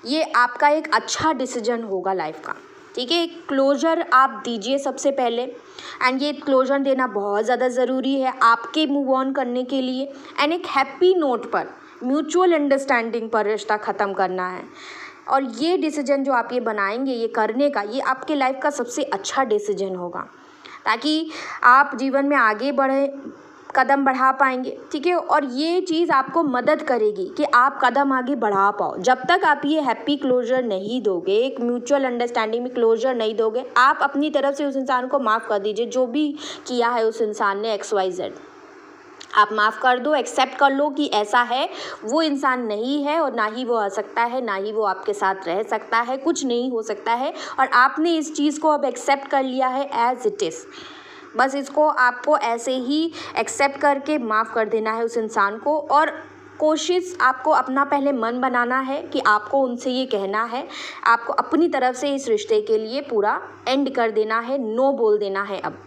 Speaker 1: ये आपका एक अच्छा डिसीजन होगा लाइफ का, ठीक है। एक क्लोज़र आप दीजिए सबसे पहले, एंड ये क्लोज़र देना बहुत ज़्यादा ज़रूरी है आपके मूव ऑन करने के लिए। एंड एक हैप्पी नोट पर, म्यूचुअल अंडरस्टैंडिंग पर रिश्ता ख़त्म करना है। और ये डिसीजन जो आप ये बनाएंगे ये करने का, ये आपके लाइफ का सबसे अच्छा डिसीजन होगा, ताकि आप जीवन में आगे बढ़े, कदम बढ़ा पाएंगे, ठीक है। और ये चीज़ आपको मदद करेगी कि आप कदम आगे बढ़ा पाओ। जब तक आप ये हैप्पी क्लोज़र नहीं दोगे, एक म्यूचुअल अंडरस्टैंडिंग में क्लोज़र नहीं दोगे, आप अपनी तरफ से उस इंसान को माफ़ कर दीजिए, जो भी किया है उस इंसान ने XYZ, आप माफ़ कर दो, एक्सेप्ट कर लो कि ऐसा है, वो इंसान नहीं है, और ना ही वो आ सकता है, ना ही वो आपके साथ रह सकता है, कुछ नहीं हो सकता है। और आपने इस चीज़ को अब एक्सेप्ट कर लिया है एज़ इट इज़। बस इसको आपको ऐसे ही एक्सेप्ट करके माफ़ कर देना है उस इंसान को। और कोशिश आपको अपना पहले मन बनाना है कि आपको उनसे ये कहना है, आपको अपनी तरफ से इस रिश्ते के लिए पूरा एंड कर देना है, नो बोल देना है अब,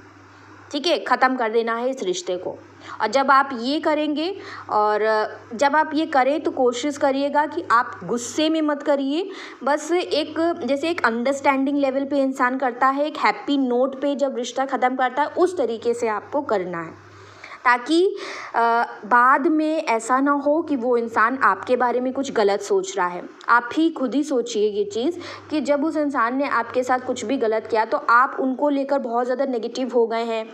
Speaker 1: ठीक है, ख़त्म कर देना है इस रिश्ते को। और जब आप ये करेंगे, और जब आप ये करें तो कोशिश करिएगा कि आप गुस्से में मत करिए। बस एक जैसे एक अंडरस्टैंडिंग लेवल पे इंसान करता है, एक हैप्पी नोट पे जब रिश्ता ख़त्म करता है, उस तरीके से आपको करना है, ताकि बाद में ऐसा ना हो कि वो इंसान आपके बारे में कुछ गलत सोच रहा है। आप ही खुद ही सोचिए ये चीज़ कि जब उस इंसान ने आपके साथ कुछ भी गलत किया तो आप उनको लेकर बहुत ज़्यादा नेगेटिव हो गए हैं,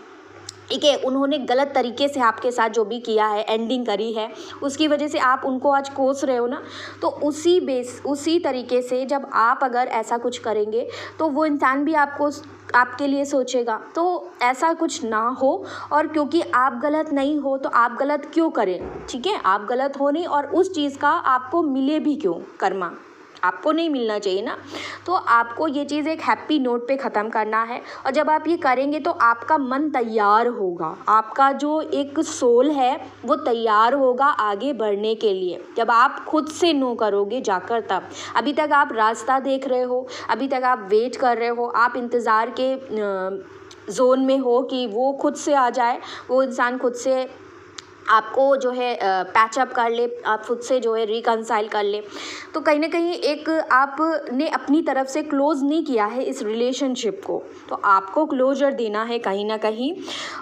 Speaker 1: ठीक है। उन्होंने गलत तरीके से आपके साथ जो भी किया है, एंडिंग करी है, उसकी वजह से आप उनको आज कोस रहे हो ना। तो उसी तरीके से जब आप अगर ऐसा कुछ करेंगे तो वो इंसान भी आपके लिए सोचेगा। तो ऐसा कुछ ना हो, और क्योंकि आप गलत नहीं हो तो आप गलत क्यों करें, ठीक है। आप गलत हो नहीं, और उस चीज़ का आपको मिले भी क्यों, कर्मा आपको नहीं मिलना चाहिए ना। तो आपको ये चीज़ एक हैप्पी नोट पे ख़त्म करना है। और जब आप ये करेंगे तो आपका मन तैयार होगा, आपका जो एक सोल है वो तैयार होगा आगे बढ़ने के लिए। जब आप खुद से नो करोगे जाकर, तब अभी तक आप रास्ता देख रहे हो, अभी तक आप वेट कर रहे हो, आप इंतज़ार के जोन में हो कि वो खुद से आ जाए, वो इंसान खुद से आपको जो है पैचअप कर ले, आप खुद से जो है रिकंसाइल कर ले, तो कहीं ना कहीं एक आपने अपनी तरफ से क्लोज़ नहीं किया है इस रिलेशनशिप को, तो आपको क्लोजर देना है कहीं ना कहीं,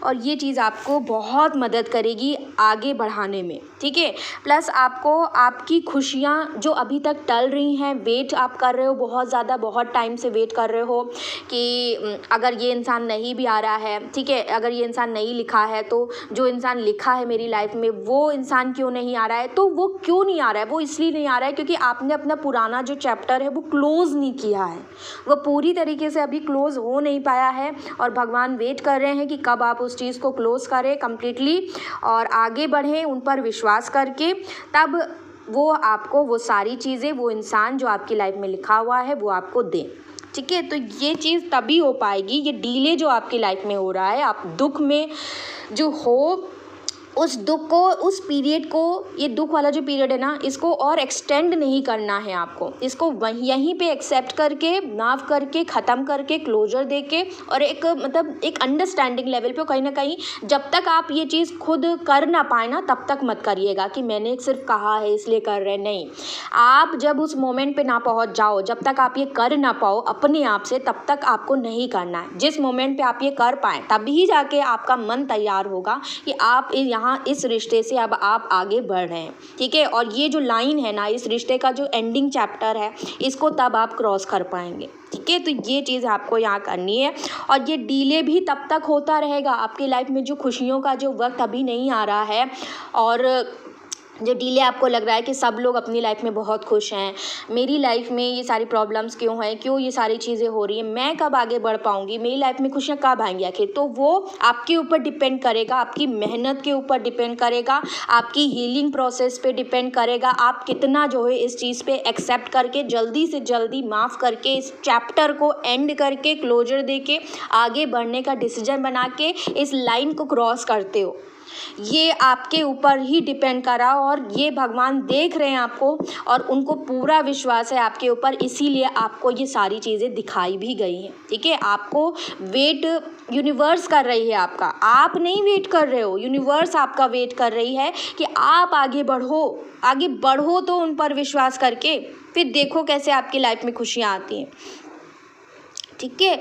Speaker 1: और ये चीज़ आपको बहुत मदद करेगी आगे बढ़ाने में, ठीक है। प्लस आपको आपकी खुशियाँ जो अभी तक टल रही हैं, वेट आप कर रहे हो बहुत ज़्यादा, बहुत टाइम से वेट कर रहे हो कि अगर ये इंसान नहीं भी आ रहा है, ठीक है, अगर ये इंसान नहीं लिखा है तो जो इंसान लिखा है मेरी लाइफ में वो इंसान क्यों नहीं आ रहा है, तो वो क्यों नहीं आ रहा है, वो इसलिए नहीं आ रहा है क्योंकि आपने अपना पुराना जो चैप्टर है वो क्लोज़ नहीं किया है, वो पूरी तरीके से अभी क्लोज़ हो नहीं पाया है, और भगवान वेट कर रहे हैं कि कब आप उस चीज़ को क्लोज़ करें कम्प्लीटली और आगे बढ़ें उन पर विश्वास करके, तब वो आपको वो सारी चीज़ें, वो इंसान जो आपकी लाइफ में लिखा हुआ है वो आपको दें, ठीक है। तो ये चीज़ तभी हो पाएगी, ये डिले जो आपकी लाइफ में हो रहा है, आप दुख में जो हो, उस दुख को, उस पीरियड को, ये दुख वाला जो पीरियड है ना, इसको और एक्सटेंड नहीं करना है आपको, इसको वहीं यहीं पे एक्सेप्ट करके, माफ़ करके, ख़त्म करके, क्लोजर दे के, और एक मतलब एक अंडरस्टैंडिंग लेवल पे कहीं ना कहीं, जब तक आप ये चीज़ खुद कर ना पाए ना तब तक मत करिएगा कि मैंने सिर्फ कहा है इसलिए कर रहे, नहीं। आप जब उस मोमेंट पे ना पहुंच जाओ, जब तक आप ये कर ना पाओ अपने आप से, तब तक आपको नहीं करना है। जिस मोमेंट पे आप ये कर पाएँ तभी जाके आपका मन तैयार होगा कि आप यहाँ इस रिश्ते से अब आप आगे बढ़ रहे हैं, ठीक है। और ये जो लाइन है ना, इस रिश्ते का जो एंडिंग चैप्टर है, इसको तब आप क्रॉस कर पाएंगे, ठीक है। तो ये चीज़ आपको यहाँ करनी है, और ये डिले भी तब तक होता रहेगा आपकी लाइफ में, जो खुशियों का जो वक्त अभी नहीं आ रहा है, और जो डिले आपको लग रहा है कि सब लोग अपनी लाइफ में बहुत खुश हैं, मेरी लाइफ में ये सारी प्रॉब्लम्स क्यों हैं, क्यों ये सारी चीज़ें हो रही हैं, मैं कब आगे बढ़ पाऊँगी, मेरी लाइफ में खुशियाँ कब आएंगी आखिर, तो वो आपके ऊपर डिपेंड करेगा, आपकी मेहनत के ऊपर डिपेंड करेगा, आपकी हीलिंग प्रोसेस पे डिपेंड करेगा, आप कितना जो है इस चीज़ पे एक्सेप्ट करके, जल्दी से जल्दी माफ़ करके, इस चैप्टर को एंड करके, क्लोजर दे के आगे बढ़ने का डिसीजन बना के इस लाइन को क्रॉस करते हो। ये आपके ऊपर ही डिपेंड करा, और ये भगवान देख रहे हैं आपको, और उनको पूरा विश्वास है आपके ऊपर, इसीलिए आपको ये सारी चीज़ें दिखाई भी गई हैं, ठीक है। आपको वेट यूनिवर्स कर रही है आपका, आप नहीं वेट कर रहे हो, यूनिवर्स आपका वेट कर रही है कि आप आगे बढ़ो, आगे बढ़ो, तो उन पर विश्वास करके फिर देखो कैसे आपकी लाइफ में खुशियाँ आती हैं, ठीक है।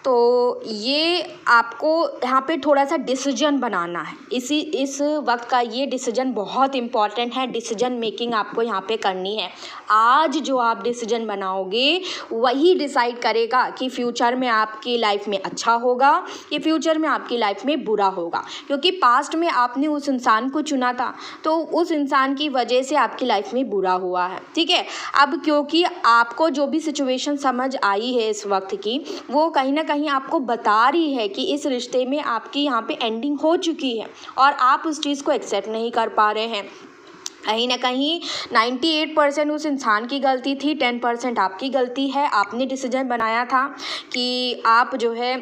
Speaker 1: तो ये आपको यहाँ पे थोड़ा सा डिसीजन बनाना है, इस वक्त का ये डिसीजन बहुत इम्पॉर्टेंट है, डिसीजन मेकिंग आपको यहाँ पे करनी है। आज जो आप डिसीजन बनाओगे वही डिसाइड करेगा कि फ्यूचर में आपकी लाइफ में अच्छा होगा या फ्यूचर में आपकी लाइफ में बुरा होगा, क्योंकि पास्ट में आपने उस इंसान को चुना था, तो उस इंसान की वजह से आपकी लाइफ में बुरा हुआ है, ठीक है। अब क्योंकि आपको जो भी सिचुएशन समझ आई है इस वक्त की, वो कहीं ना कहीं आपको बता रही है कि इस रिश्ते में आपकी यहाँ पे एंडिंग हो चुकी है, और आप उस चीज़ को एक्सेप्ट नहीं कर पा रहे हैं। कहीं ना कहीं 98% उस इंसान की गलती थी, 10% आपकी गलती है। आपने डिसीजन बनाया था कि आप जो है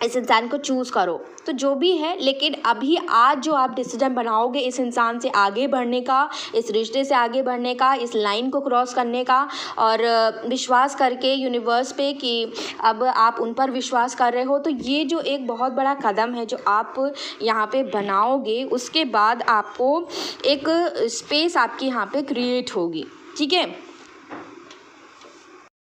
Speaker 1: इस इंसान को चूज़ करो, तो जो भी है, लेकिन अभी आज जो आप डिसीजन बनाओगे इस इंसान से आगे बढ़ने का, इस रिश्ते से आगे बढ़ने का, इस लाइन को क्रॉस करने का, और विश्वास करके यूनिवर्स पे कि अब आप उन पर विश्वास कर रहे हो, तो ये जो एक बहुत बड़ा कदम है जो आप यहाँ पे बनाओगे, उसके बाद आपको एक स्पेस आपकी यहाँ पे क्रिएट होगी, ठीक है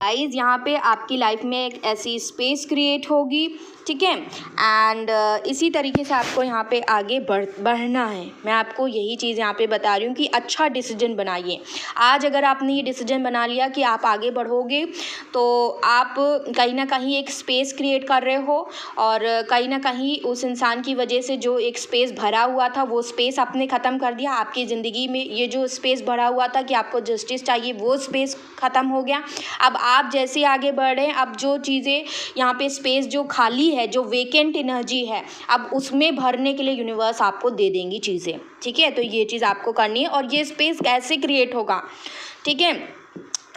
Speaker 1: गाइस। यहाँ पे आपकी लाइफ में एक ऐसी स्पेस क्रिएट होगी, ठीक है। एंड इसी तरीके से आपको यहाँ पे आगे बढ़ना है। मैं आपको यही चीज़ यहाँ पे बता रही हूँ कि अच्छा डिसीजन बनाइए। आज अगर आपने ये डिसीजन बना लिया कि आप आगे बढ़ोगे, तो आप कहीं ना कहीं एक स्पेस क्रिएट कर रहे हो, और कहीं ना कहीं उस इंसान की वजह से जो एक स्पेस भरा हुआ था, वो स्पेस आपने ख़त्म कर दिया। आपकी ज़िंदगी में ये जो स्पेस भरा हुआ था कि आपको जस्टिस चाहिए, वो स्पेस ख़त्म हो गया। अब आप जैसे आगे बढ़ रहे हैं, अब जो चीज़ें यहाँ पे स्पेस जो खाली है, जो वेकेंट एनर्जी है, अब उसमें भरने के लिए यूनिवर्स आपको दे देंगी चीज़ें, ठीक है। तो ये चीज़ आपको करनी है। और ये स्पेस कैसे क्रिएट होगा, ठीक है,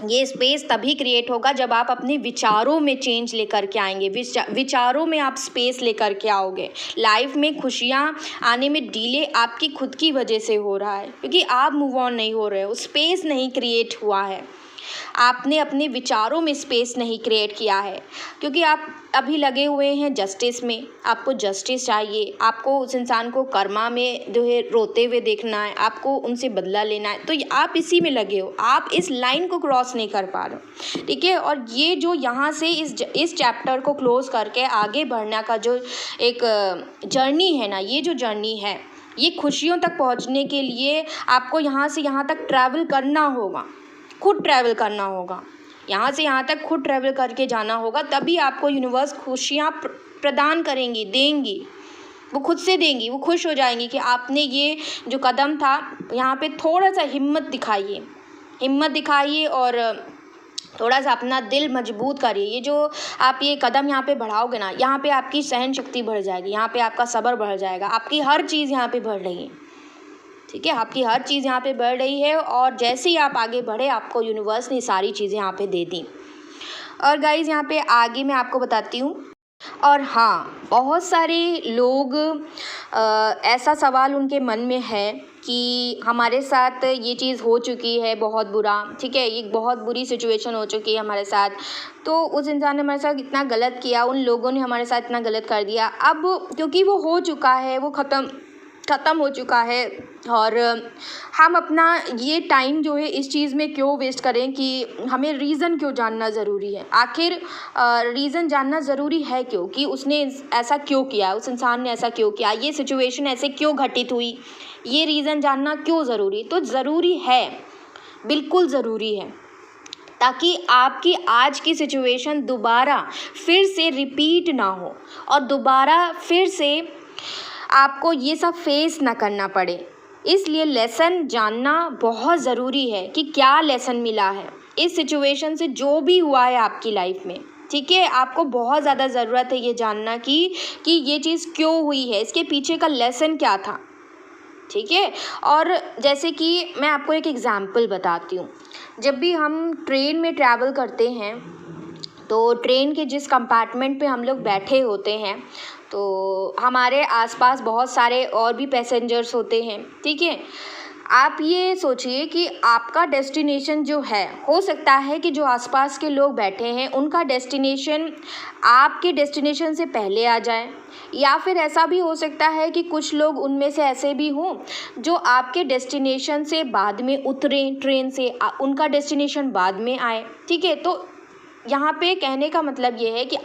Speaker 1: ये स्पेस तभी क्रिएट होगा जब आप अपने विचारों में चेंज लेकर के आएंगे, विचारों में आप स्पेस लेकर के आओगे। लाइफ में खुशियाँ आने में डिले आपकी खुद की वजह से हो रहा है, क्योंकि आप मूव ऑन नहीं हो रहे हो, स्पेस नहीं क्रिएट हुआ है। आपने अपने विचारों में स्पेस नहीं क्रिएट किया है, क्योंकि आप अभी लगे हुए हैं जस्टिस में। आपको जस्टिस चाहिए, आपको उस इंसान को कर्मा में जो है रोते हुए देखना है, आपको उनसे बदला लेना है, तो आप इसी में लगे हो, आप इस लाइन को क्रॉस नहीं कर पा रहे हो, ठीक है। और ये जो यहाँ से इस चैप्टर को क्लोज करके आगे बढ़ने का जो एक जर्नी है ना, ये जो जर्नी है, ये खुशियों तक पहुँचने के लिए आपको यहाँ से यहाँ तक ट्रैवल करना होगा, खुद ट्रैवल करना होगा, यहाँ से यहाँ तक खुद ट्रैवल करके जाना होगा, तभी आपको यूनिवर्स खुशियाँ प्रदान करेंगी, देंगी, वो खुद से देंगी। वो खुश हो जाएंगी कि आपने ये जो कदम था यहाँ पे थोड़ा सा हिम्मत दिखाइए और थोड़ा सा अपना दिल मजबूत करिए। ये जो आप ये कदम यहाँ पे बढ़ाओगे ना, यहाँ पे आपकी सहन शक्ति बढ़ जाएगी, यहाँ पे आपका सब्र बढ़ जाएगा, आपकी हर चीज़ यहाँ पे बढ़ रही है, ठीक है, आपकी हर चीज़ यहाँ पे बढ़ रही है। और जैसे ही आप आगे बढ़े, आपको यूनिवर्स ने सारी चीज़ें यहाँ पे दे दी। और गाइज़ यहाँ पे आगे मैं आपको बताती हूँ। और हाँ, बहुत सारे लोग ऐसा सवाल उनके मन में है कि हमारे साथ ये चीज़ हो चुकी है बहुत बुरा, ठीक है, ये बहुत बुरी सिचुएशन हो चुकी है हमारे साथ, तो उस इंसान ने हमारे साथ इतना गलत किया, उन लोगों ने हमारे साथ इतना गलत कर दिया, अब क्योंकि वो हो चुका है, वो ख़त्म हो चुका है, और हम अपना ये टाइम जो है इस चीज़ में क्यों वेस्ट करें कि हमें रीज़न क्यों जानना ज़रूरी है। आखिर रीज़न जानना ज़रूरी है क्यों, कि उसने ऐसा क्यों किया, उस इंसान ने ऐसा क्यों किया, ये सिचुएशन ऐसे क्यों घटित हुई, ये रीज़न जानना क्यों ज़रूरी। तो ज़रूरी है, बिल्कुल ज़रूरी है, ताकि आपकी आज की सिचुएशन दोबारा फिर से रिपीट ना हो और दोबारा फिर से आपको ये सब फेस ना करना पड़े। इसलिए लेसन जानना बहुत ज़रूरी है कि क्या लेसन मिला है इस सिचुएशन से, जो भी हुआ है आपकी लाइफ में, ठीक है। आपको बहुत ज़्यादा ज़रूरत है ये जानना कि ये चीज़ क्यों हुई है, इसके पीछे का लेसन क्या था, ठीक है। और जैसे कि मैं आपको एक एग्ज़ाम्पल बताती हूँ। जब भी हम ट्रेन में ट्रैवल करते हैं, तो ट्रेन के जिस कंपार्टमेंट पे हम लोग बैठे होते हैं, तो हमारे आसपास बहुत सारे और भी पैसेंजर्स होते हैं, ठीक है। आप ये सोचिए कि आपका डेस्टिनेशन जो है, हो सकता है कि जो आसपास के लोग बैठे हैं उनका डेस्टिनेशन आपके डेस्टिनेशन से पहले आ जाए, या फिर ऐसा भी हो सकता है कि कुछ लोग उनमें से ऐसे भी हों जो आपके डेस्टिनेशन से बाद में उतरें ट्रेन से, उनका डेस्टिनेशन बाद में आए, ठीक है। तो यहाँ पे कहने का मतलब ये है कि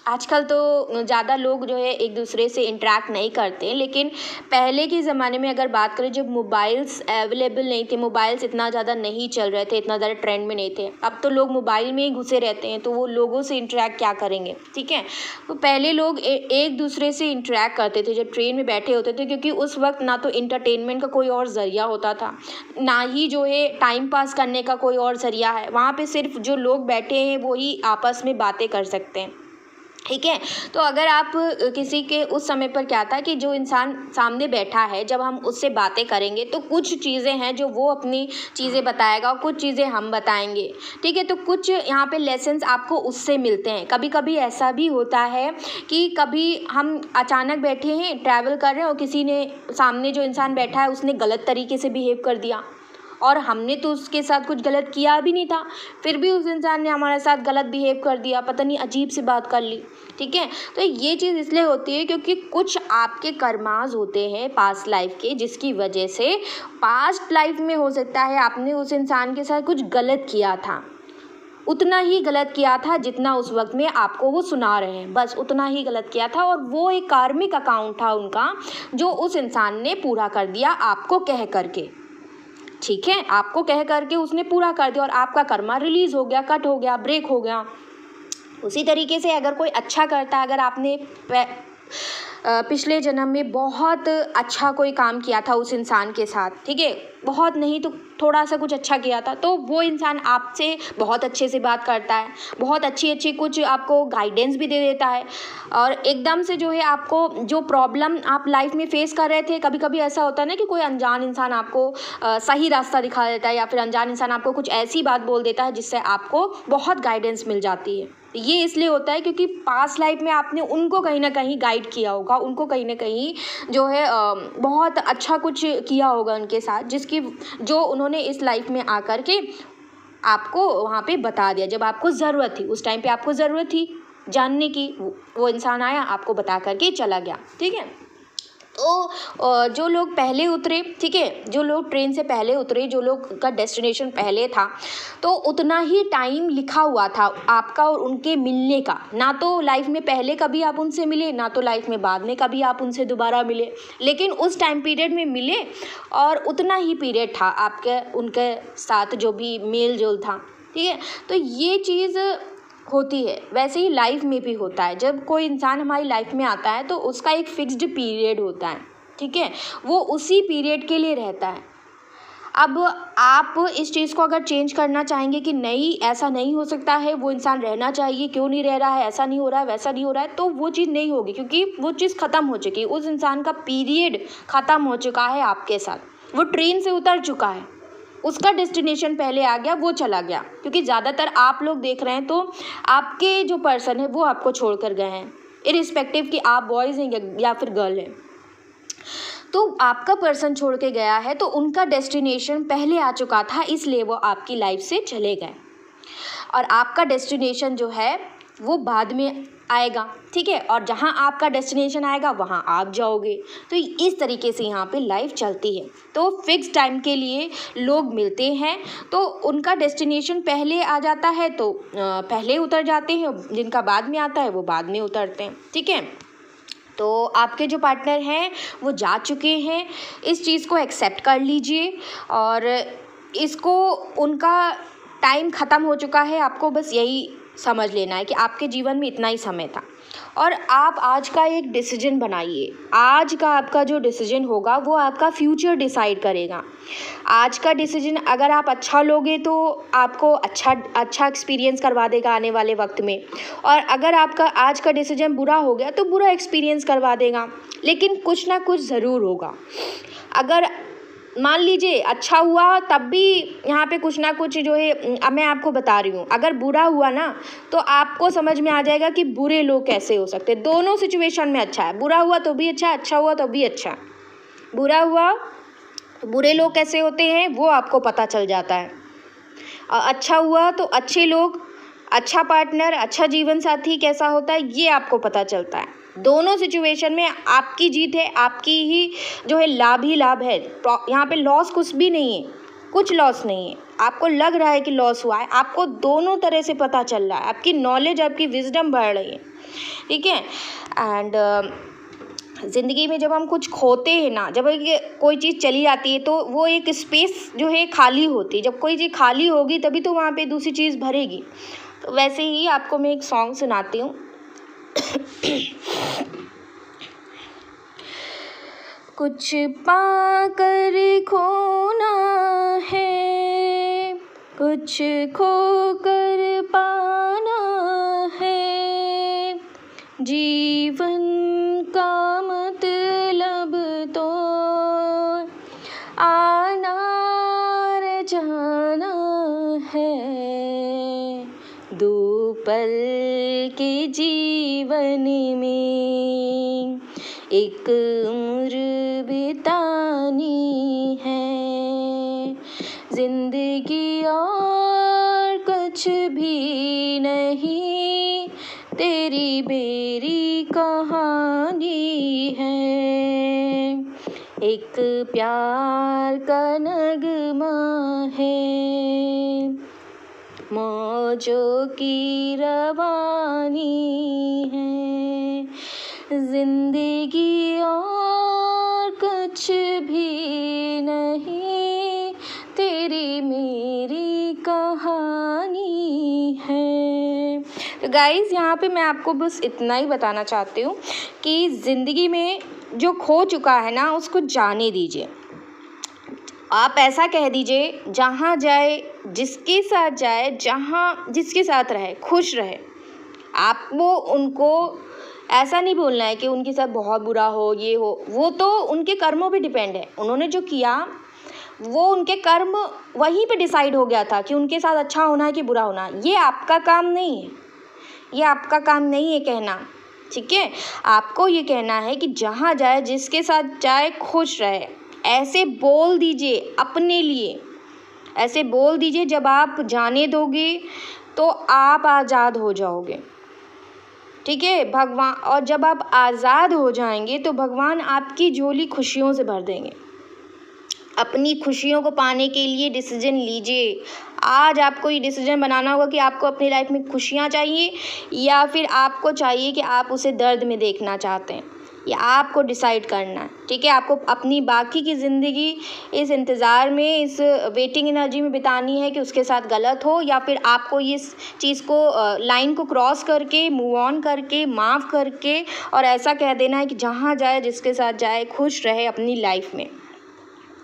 Speaker 1: आजकल तो ज़्यादा लोग जो है एक दूसरे से इंटरेक्ट नहीं करते, लेकिन पहले के ज़माने में अगर बात करें, जब मोबाइल्स अवेलेबल नहीं थे, मोबाइल्स इतना ज़्यादा नहीं चल रहे थे, इतना ज़्यादा ट्रेंड में नहीं थे, अब तो लोग मोबाइल में ही घुसे रहते हैं, तो वो लोगों से इंटरेक्ट क्या करेंगे, ठीक है। तो पहले लोग एक दूसरे से इंटरेक्ट करते थे जब ट्रेन में बैठे होते थे, क्योंकि उस वक्त ना तो इंटरटेनमेंट का कोई और ज़रिया होता था, ना ही जो है टाइम पास करने का कोई और ज़रिया है। वहाँ पर सिर्फ जो लोग बैठे हैं वो ही आपस में बातें कर सकते हैं, ठीक है। तो अगर आप किसी के उस समय पर क्या था कि जो इंसान सामने बैठा है, जब हम उससे बातें करेंगे तो कुछ चीज़ें हैं जो वो अपनी चीज़ें बताएगा और कुछ चीज़ें हम बताएंगे, ठीक है। तो कुछ यहाँ पे लेसन्स आपको उससे मिलते हैं। कभी कभी ऐसा भी होता है कि कभी हम अचानक बैठे हैं, ट्रैवल कर रहे हैं, और किसी ने सामने जो इंसान बैठा है उसने गलत तरीके से बिहेव कर दिया, और हमने तो उसके साथ कुछ गलत किया भी नहीं था, फिर भी उस इंसान ने हमारे साथ गलत बिहेव कर दिया, पता नहीं अजीब सी बात कर ली, ठीक है। तो ये चीज़ इसलिए होती है क्योंकि कुछ आपके कर्मास होते हैं पास्ट लाइफ के, जिसकी वजह से पास्ट लाइफ में हो सकता है आपने उस इंसान के साथ कुछ गलत किया था, उतना ही गलत किया था जितना उस वक्त में आपको वो सुना रहे हैं, बस उतना ही गलत किया था, और वो एक कार्मिक अकाउंट था उनका जो उस इंसान ने पूरा कर दिया आपको कह करके, ठीक है। आपको कह करके उसने पूरा कर दिया और आपका कर्मा रिलीज़ हो गया, कट हो गया, ब्रेक हो गया। उसी तरीके से अगर कोई अच्छा करता है, अगर आपने पिछले जन्म में बहुत अच्छा कोई काम किया था उस इंसान के साथ, ठीक है, बहुत नहीं तो थोड़ा सा कुछ अच्छा किया था, तो वो इंसान आपसे बहुत अच्छे से बात करता है, बहुत अच्छी कुछ आपको गाइडेंस भी दे देता है, और एकदम से जो है आपको जो प्रॉब्लम आप लाइफ में फेस कर रहे थे, कभी कभी ऐसा होता है ना कि कोई अनजान इंसान आपको सही रास्ता दिखा देता है, या फिर अनजान इंसान आपको कुछ ऐसी बात बोल देता है जिससे आपको बहुत गाइडेंस मिल जाती है। ये इसलिए होता है क्योंकि पास्ट लाइफ में आपने उनको कहीं ना कहीं गाइड किया होगा, उनको कहीं ना कहीं जो है बहुत अच्छा कुछ किया होगा उनके साथ, जो उन्होंने इस लाइफ में आकर के आपको वहाँ पे बता दिया जब आपको ज़रूरत थी, उस टाइम पे आपको ज़रूरत थी जानने की, वो इंसान आया आपको बता करके चला गया। ठीक है, तो जो लोग पहले उतरे, ठीक है, जो लोग ट्रेन से पहले उतरे, जो लोग का डेस्टिनेशन पहले था, तो उतना ही टाइम लिखा हुआ था आपका और उनके मिलने का। ना तो लाइफ में पहले कभी आप उनसे मिले, ना तो लाइफ में बाद में कभी आप उनसे दोबारा मिले, लेकिन उस टाइम पीरियड में मिले और उतना ही पीरियड था आपके उनके साथ जो भी मेल जोल था। ठीक है, तो ये चीज़ होती है। वैसे ही लाइफ में भी होता है, जब कोई इंसान हमारी लाइफ में आता है तो उसका एक फिक्स्ड पीरियड होता है। ठीक है, वो उसी पीरियड के लिए रहता है। अब आप इस चीज़ को अगर चेंज करना चाहेंगे कि नहीं ऐसा नहीं हो सकता है, वो इंसान रहना चाहिए, क्यों नहीं रह रहा है, ऐसा नहीं हो रहा है, वैसा नहीं हो रहा है, तो वो चीज़ नहीं होगी, क्योंकि वो चीज़ ख़त्म हो चुकी है। उस इंसान का पीरियड ख़त्म हो चुका है आपके साथ, वो ट्रेन से उतर चुका है, उसका डेस्टिनेशन पहले आ गया, वो चला गया। क्योंकि ज़्यादातर आप लोग देख रहे हैं तो आपके जो पर्सन है वो आपको छोड़ कर गए हैं, इरिस्पेक्टिव कि आप बॉयज़ हैं या फिर गर्ल हैं। तो आपका पर्सन छोड़ के गया है तो उनका डेस्टिनेशन पहले आ चुका था, इसलिए वो आपकी लाइफ से चले गए और आपका डेस्टिनेशन जो है वो बाद में आएगा। ठीक है, और जहाँ आपका डेस्टिनेशन आएगा वहाँ आप जाओगे। तो इस तरीके से यहाँ पे लाइफ चलती है। तो फिक्स टाइम के लिए लोग मिलते हैं, तो उनका डेस्टिनेशन पहले आ जाता है तो पहले उतर जाते हैं, जिनका बाद में आता है वो बाद में उतरते हैं। ठीक है, तो आपके जो पार्टनर हैं वो जा चुके हैं, इस चीज़ को एक्सेप्ट कर लीजिए और इसको, उनका टाइम ख़त्म हो चुका है, आपको बस यही समझ लेना है कि आपके जीवन में इतना ही समय था। और आप आज का एक डिसीजन बनाइए। आज का आपका जो डिसीजन होगा वो आपका फ्यूचर डिसाइड करेगा। आज का डिसीजन अगर आप अच्छा लोगे तो आपको अच्छा एक्सपीरियंस करवा देगा आने वाले वक्त में, और अगर आपका आज का डिसीजन बुरा हो गया तो बुरा एक्सपीरियंस करवा देगा, लेकिन कुछ ना कुछ ज़रूर होगा। अगर मान लीजिए अच्छा हुआ तब भी यहाँ पे कुछ ना कुछ जो है, अब मैं आपको बता रही हूँ, अगर बुरा हुआ ना तो आपको समझ में आ जाएगा कि बुरे लोग कैसे हो सकते हैं। दोनों सिचुएशन में अच्छा है, बुरा हुआ तो भी अच्छा है, अच्छा हुआ तो भी अच्छा है। बुरा हुआ तो बुरे लोग कैसे होते हैं वो आपको पता चल जाता है, और अच्छा हुआ तो अच्छे लोग, अच्छा पार्टनर, अच्छा जीवन साथी कैसा होता है ये आपको पता चलता है। दोनों सिचुएशन में आपकी जीत है, आपकी ही जो है लाभ ही लाभ है। यहाँ पे लॉस कुछ भी नहीं है, कुछ लॉस नहीं है। आपको लग रहा है कि लॉस हुआ है, आपको दोनों तरह से पता चल रहा है, आपकी नॉलेज, आपकी विजडम बढ़ रही है। ठीक है, एंड ज़िंदगी में जब हम कुछ खोते हैं ना, जब कोई चीज़ चली जाती है तो वो एक स्पेस जो है खाली होती है। जब कोई चीज़ खाली होगी तभी तो वहाँ पे दूसरी चीज़ भरेगी। तो वैसे ही आपको मैं एक सॉन्ग सुनाती हूँ। कुछ पाकर खोना है, कुछ खोकर पाना है, जीवन का मतलब तो आना और जाना है। दो पल के जीवन में एक उम्र बितानी है, जिंदगी और कुछ भी नहीं, तेरी मेरी कहानी है। एक प्यार का नगमा है, मौजों की रवानी है, जिंदगी और कुछ भी नहीं, तेरी मेरी कहानी है। तो गाइज़ यहाँ पे मैं आपको बस इतना ही बताना चाहती हूँ कि ज़िंदगी में जो खो चुका है ना उसको जाने दीजिए। आप ऐसा कह दीजिए, जहाँ जाए, जिसके साथ जाए, जहाँ जिसके साथ रहे, खुश रहे। आपको उनको ऐसा नहीं बोलना है कि उनके साथ बहुत बुरा हो, ये हो, वो तो उनके कर्मों पे डिपेंड है। उन्होंने जो किया वो उनके कर्म वहीं पे डिसाइड हो गया था कि उनके साथ अच्छा होना है कि बुरा होना। ये आपका काम नहीं है, ये आपका काम नहीं है कहना। ठीक है, आपको ये कहना है कि जहाँ जाए, जिसके साथ जाए, खुश रहे। ऐसे बोल दीजिए अपने लिए। ऐसे बोल दीजिए, जब आप जाने दोगे तो आप आज़ाद हो जाओगे, ठीक है भगवान। और जब आप आज़ाद हो जाएंगे तो भगवान आपकी झोली खुशियों से भर देंगे। अपनी खुशियों को पाने के लिए डिसीजन लीजिए। आज आपको ये डिसीजन बनाना होगा कि आपको अपनी लाइफ में खुशियाँ चाहिए या फिर आपको चाहिए कि आप उसे दर्द में देखना चाहते हैं। ये आपको डिसाइड करना है, ठीक है। आपको अपनी बाकी की ज़िंदगी इस इंतज़ार में, इस वेटिंग एनर्जी में बितानी है कि उसके साथ गलत हो, या फिर आपको इस चीज़ को लाइन को क्रॉस करके, मूव ऑन करके, माफ़ करके और ऐसा कह देना है कि जहाँ जाए जिसके साथ जाए, खुश रहे अपनी लाइफ में,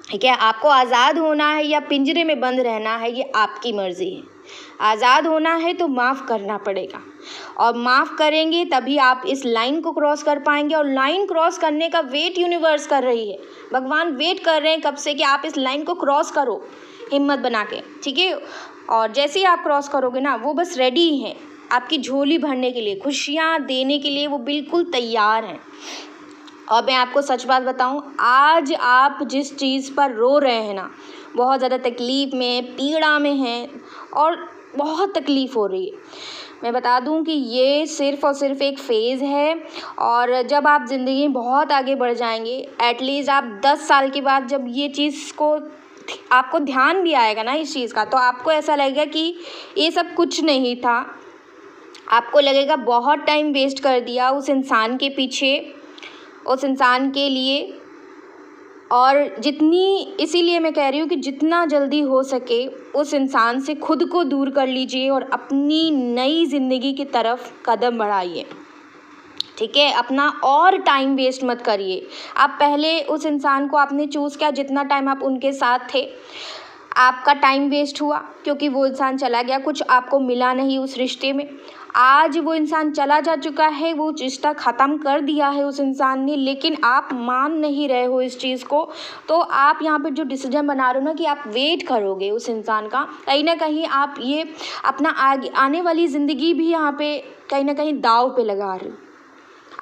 Speaker 1: ठीक है। आपको आज़ाद होना है या पिंजरे में बंद रहना है, ये आपकी मर्ज़ी है। आज़ाद होना है तो माफ़ करना पड़ेगा, और माफ़ करेंगे तभी आप इस लाइन को क्रॉस कर पाएंगे। और लाइन क्रॉस करने का वेट यूनिवर्स कर रही है, भगवान वेट कर रहे हैं कब से कि आप इस लाइन को क्रॉस करो, हिम्मत बना के, ठीक है। और जैसे ही आप क्रॉस करोगे ना, वो बस रेडी हैं आपकी झोली भरने के लिए, खुशियाँ देने के लिए वो बिल्कुल तैयार हैं। और मैं आपको सच बात बताऊं, आज आप जिस चीज़ पर रो रहे हैं ना, बहुत ज़्यादा तकलीफ़ में, पीड़ा में हैं और बहुत तकलीफ़ हो रही है, मैं बता दूं कि ये सिर्फ़ और सिर्फ एक फ़ेज़ है। और जब आप ज़िंदगी में बहुत आगे बढ़ जाएंगे, एटलीस्ट आप 10 साल के बाद जब ये चीज़ को आपको ध्यान भी आएगा ना इस चीज़ का, तो आपको ऐसा लगेगा कि ये सब कुछ नहीं था। आपको लगेगा बहुत टाइम वेस्ट कर दिया उस इंसान के पीछे, उस इंसान के लिए। और इसीलिए मैं कह रही हूँ कि जितना जल्दी हो सके उस इंसान से खुद को दूर कर लीजिए और अपनी नई ज़िंदगी की तरफ कदम बढ़ाइए, ठीक है। अपना और टाइम वेस्ट मत करिए। आप पहले उस इंसान को आपने चूज़ किया, जितना टाइम आप उनके साथ थे आपका टाइम वेस्ट हुआ क्योंकि वो इंसान चला गया, कुछ आपको मिला नहीं उस रिश्ते में। आज वो इंसान चला जा चुका है, वो रिश्ता ख़त्म कर दिया है उस इंसान ने, लेकिन आप मान नहीं रहे हो इस चीज़ को। तो आप यहाँ पे जो डिसीजन बना रहे हो ना कि आप वेट करोगे उस इंसान का, कहीं ना कहीं आप ये अपना आने वाली ज़िंदगी भी यहाँ पे कहीं ना कहीं दाव पे लगा रहे हो।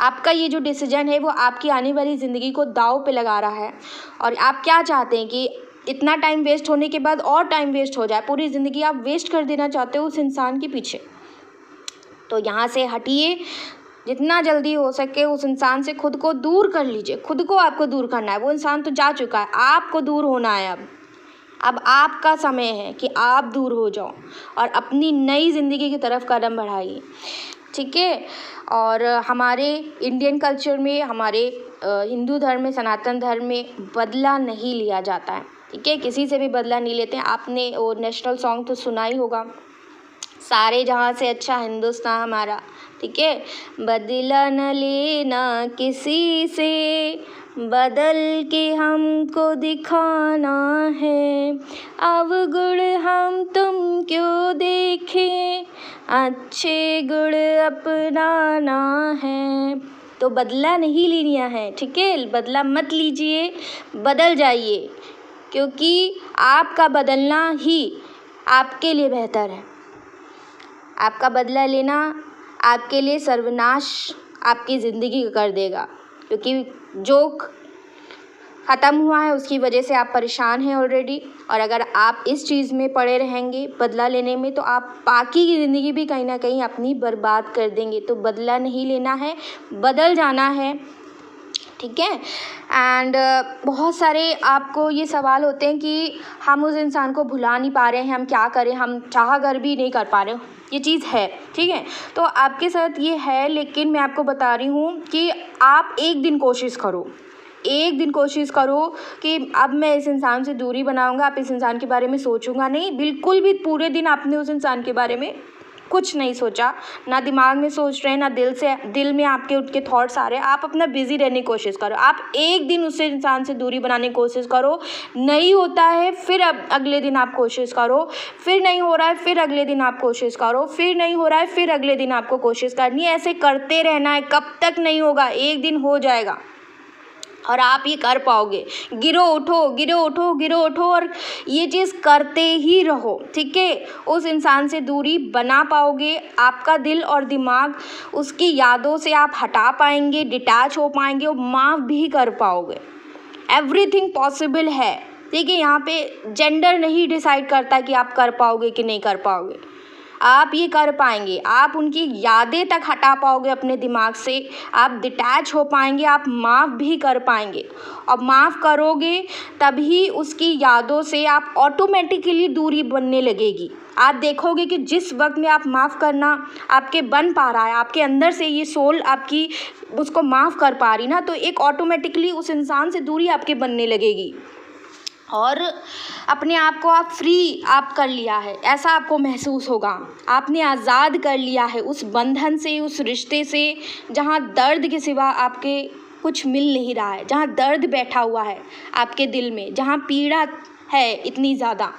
Speaker 1: आपका ये जो डिसीजन है वो आपकी आने वाली ज़िंदगी को दाव पे लगा रहा है। और आप क्या चाहते हैं कि इतना टाइम वेस्ट होने के बाद और टाइम वेस्ट हो जाए, पूरी ज़िंदगी आप वेस्ट कर देना चाहते हो उस इंसान के पीछे। तो यहाँ से हटिए, जितना जल्दी हो सके उस इंसान से खुद को दूर कर लीजिए। खुद को आपको दूर करना है, वो इंसान तो जा चुका है, आपको दूर होना है। अब आपका समय है कि आप दूर हो जाओ और अपनी नई ज़िंदगी की तरफ कदम बढ़ाइए, ठीक है। और हमारे इंडियन कल्चर में, हमारे हिंदू धर्म में, सनातन धर्म में बदला नहीं लिया जाता है, ठीक है। किसी से भी बदला नहीं लेते हैं। आपने वो नेशनल सॉन्ग तो सुना ही होगा, सारे जहाँ से अच्छा हिंदुस्तान हमारा, ठीक है। बदला न लेना किसी से, बदल के हमको दिखाना है, अवगुण हम तुम क्यों देखें, अच्छे गुण अपनाना है। तो बदला नहीं लेना है, ठीक है। बदला मत लीजिए, बदल जाइए, क्योंकि आपका बदलना ही आपके लिए बेहतर है। आपका बदला लेना आपके लिए सर्वनाश आपकी ज़िंदगी का कर देगा, क्योंकि जो ख़त्म हुआ है उसकी वजह से आप परेशान हैं ऑलरेडी। और अगर आप इस चीज़ में पड़े रहेंगे बदला लेने में, तो आप बाकी की ज़िंदगी भी कहीं ना कहीं अपनी बर्बाद कर देंगे। तो बदला नहीं लेना है, बदल जाना है, ठीक है। एंड बहुत सारे आपको ये सवाल होते हैं कि हम उस इंसान को भुला नहीं पा रहे हैं, हम क्या करें, हम चाह कर भी नहीं कर पा रहे हो। ये चीज़ है, ठीक है। तो आपके साथ ये है, लेकिन मैं आपको बता रही हूँ कि आप एक दिन कोशिश करो, एक दिन कोशिश करो कि अब मैं इस इंसान से दूरी बनाऊंगा, आप इस इंसान के बारे में सोचूंगा नहीं। बिल्कुल भी पूरे दिन आपने उस इंसान के बारे में कुछ नहीं सोचा, ना दिमाग में सोच रहे हैं, ना दिल में आपके उठ के थॉट्स आ रहे हैं। आप अपना बिजी रहने की कोशिश करो। आप एक दिन उस इंसान से दूरी बनाने की कोशिश करो, नहीं होता है फिर अगले दिन आप कोशिश करो, फिर नहीं हो रहा है फिर अगले दिन आप कोशिश करो, फिर नहीं हो रहा है फिर अगले दिन आपको कोशिश करनी है। ऐसे करते रहना है, कब तक नहीं होगा, एक दिन हो जाएगा और आप ये कर पाओगे। गिरो उठो, गिरो उठो, गिरो उठो, और ये चीज़ करते ही रहो, ठीक है। उस इंसान से दूरी बना पाओगे, आपका दिल और दिमाग उसकी यादों से आप हटा पाएंगे, डिटैच हो पाएंगे और माफ़ भी कर पाओगे। एवरीथिंग पॉसिबल है, ठीक है, यहाँ पे जेंडर नहीं डिसाइड करता कि आप कर पाओगे कि नहीं कर पाओगे, आप ये कर पाएंगे। आप उनकी यादें तक हटा पाओगे अपने दिमाग से, आप डिटैच हो पाएंगे, आप माफ़ भी कर पाएंगे। और माफ़ करोगे तभी उसकी यादों से आप ऑटोमेटिकली दूरी बनने लगेगी। आप देखोगे कि जिस वक्त में आप माफ़ करना आपके बन पा रहा है, आपके अंदर से ये सोल आपकी उसको माफ़ कर पा रही ना, तो एक ऑटोमेटिकली उस इंसान से दूरी आपके बनने लगेगी और अपने आप को आप फ्री आप कर लिया है ऐसा आपको महसूस होगा। आपने आज़ाद कर लिया है उस बंधन से, उस रिश्ते से जहाँ दर्द के सिवा आपके कुछ मिल नहीं रहा है, जहाँ दर्द बैठा हुआ है आपके दिल में, जहाँ पीड़ा है इतनी ज़्यादा।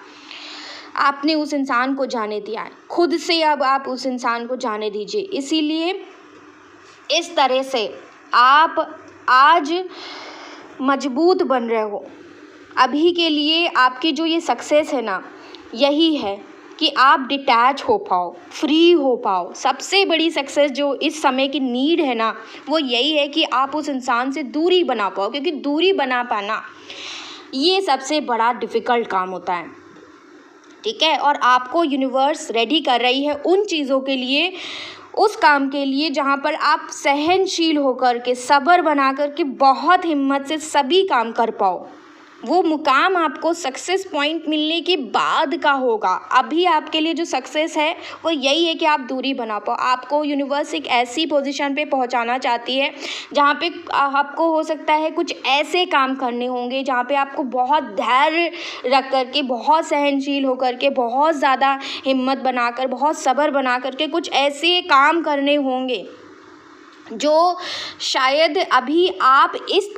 Speaker 1: आपने उस इंसान को जाने दिया है, खुद से अब आप उस इंसान को जाने दीजिए। इसीलिए इस तरह से आप आज मजबूत बन रहे हो। अभी के लिए आपकी जो ये सक्सेस है ना, यही है कि आप डिटैच हो पाओ, फ्री हो पाओ। सबसे बड़ी सक्सेस जो इस समय की नीड है ना, वो यही है कि आप उस इंसान से दूरी बना पाओ, क्योंकि दूरी बना पाना ये सबसे बड़ा डिफ़िकल्ट काम होता है। ठीक है, और आपको यूनिवर्स रेडी कर रही है उन चीज़ों के लिए, उस काम के लिए जहाँ पर आप सहनशील होकर के, सब्र बना कर के, बहुत हिम्मत से सभी काम कर पाओ। वो मुकाम आपको सक्सेस पॉइंट मिलने के बाद का होगा। अभी आपके लिए जो सक्सेस है वो यही है कि आप दूरी बना पाओ। आपको यूनिवर्स एक ऐसी पोजीशन पे पहुंचाना चाहती है जहाँ पे आपको हो सकता है कुछ ऐसे काम करने होंगे जहाँ पे आपको बहुत धैर्य रख कर के, बहुत सहनशील होकर के, बहुत ज़्यादा हिम्मत बनाकर, बहुत सब्र बना कर के कुछ ऐसे काम करने होंगे जो शायद अभी आप इस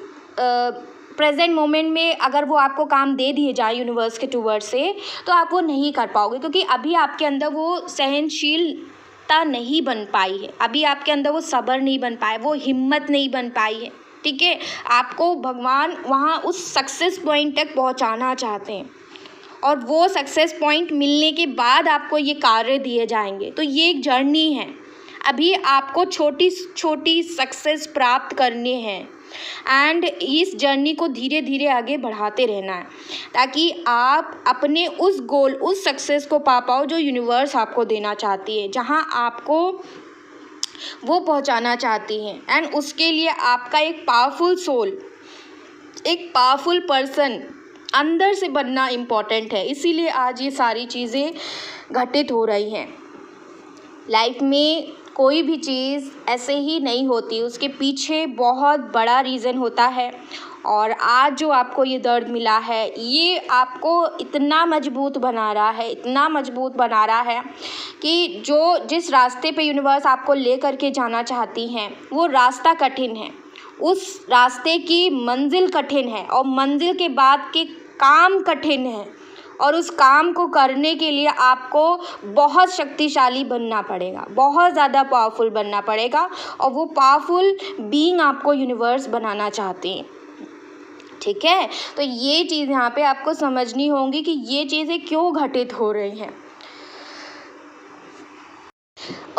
Speaker 1: प्रेजेंट मोमेंट में अगर वो आपको काम दे दिए जाए यूनिवर्स के टूवर्ड से, तो आप वो नहीं कर पाओगे, क्योंकि अभी आपके अंदर वो सहनशीलता नहीं बन पाई है, अभी आपके अंदर वो सब्र नहीं बन पाया, वो हिम्मत नहीं बन पाई है। ठीक है, आपको भगवान वहाँ उस सक्सेस पॉइंट तक पहुँचाना चाहते हैं और वो सक्सेस पॉइंट मिलने के बाद आपको ये कार्य दिए जाएंगे। तो ये एक जर्नी है, अभी आपको छोटी छोटी सक्सेस प्राप्त करने हैं एंड इस जर्नी को धीरे धीरे आगे बढ़ाते रहना है, ताकि आप अपने उस गोल, उस सक्सेस को पा पाओ जो यूनिवर्स आपको देना चाहती है, जहां आपको वो पहुंचाना चाहती है। एंड उसके लिए आपका एक पावरफुल सोल, एक पावरफुल पर्सन अंदर से बनना इम्पॉर्टेंट है। इसीलिए आज ये सारी चीज़ें घटित हो रही हैं। लाइफ में कोई भी चीज़ ऐसे ही नहीं होती, उसके पीछे बहुत बड़ा रीज़न होता है। और आज जो आपको ये दर्द मिला है, ये आपको इतना मजबूत बना रहा है, इतना मजबूत बना रहा है कि जो जिस रास्ते पे यूनिवर्स आपको ले करके जाना चाहती हैं, वो रास्ता कठिन है, उस रास्ते की मंजिल कठिन है और मंजिल के बाद के काम कठिन है। और उस काम को करने के लिए आपको बहुत शक्तिशाली बनना पड़ेगा, बहुत ज़्यादा पावरफुल बनना पड़ेगा, और वो पावरफुल बीइंग आपको यूनिवर्स बनाना चाहते हैं। ठीक है, तो ये चीज़ यहाँ पे आपको समझनी होगी कि ये चीज़ें क्यों घटित हो रही हैं।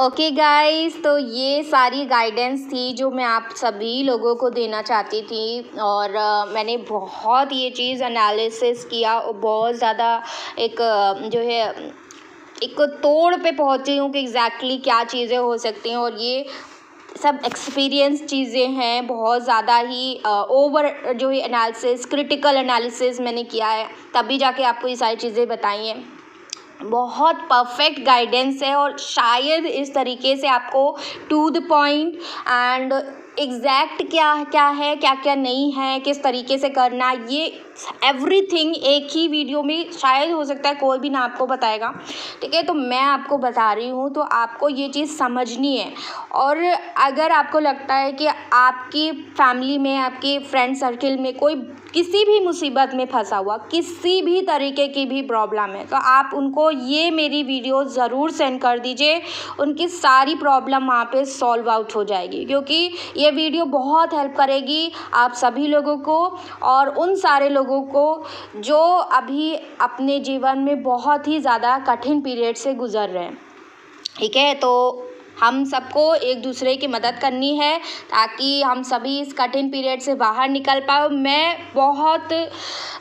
Speaker 1: ओके गाइस, तो ये सारी गाइडेंस थी जो मैं आप सभी लोगों को देना चाहती थी। और मैंने बहुत ये चीज़ एनालिसिस किया और बहुत ज़्यादा एक जो है एक तोड़ पे पहुंची हूँ कि एग्जैक्टली क्या चीज़ें हो सकती हैं। और ये सब एक्सपीरियंस चीज़ें हैं, बहुत ज़्यादा ही ओवर जो है एनालिसिस, क्रिटिकल एनालिसिस मैंने किया है, तभी जाके आपको ये सारी चीज़ें बताई हैं। बहुत परफेक्ट गाइडेंस है और शायद इस तरीके से आपको to the point and exact क्या क्या है, क्या क्या नहीं है, किस तरीके से करना, ये एवरीथिंग एक ही वीडियो में शायद हो सकता है कोई भी ना आपको बताएगा। ठीक है, तो मैं आपको बता रही हूँ, तो आपको ये चीज़ समझनी है। और अगर आपको लगता है कि आपकी फैमिली में, आपके फ्रेंड सर्किल में कोई किसी भी मुसीबत में फंसा हुआ, किसी भी तरीके की भी प्रॉब्लम है, तो आप उनको ये मेरी वीडियो ज़रूर सेंड कर दीजिए, उनकी सारी प्रॉब्लम वहाँ पे सॉल्व आउट हो जाएगी। क्योंकि ये वीडियो बहुत हेल्प करेगी आप सभी लोगों को और उन सारे लोगों को जो अभी अपने जीवन में बहुत ही ज़्यादा कठिन पीरियड से गुज़र रहे हैं। ठीक है, तो हम सबको एक दूसरे की मदद करनी है ताकि हम सभी इस कठिन पीरियड से बाहर निकल पाओ। मैं बहुत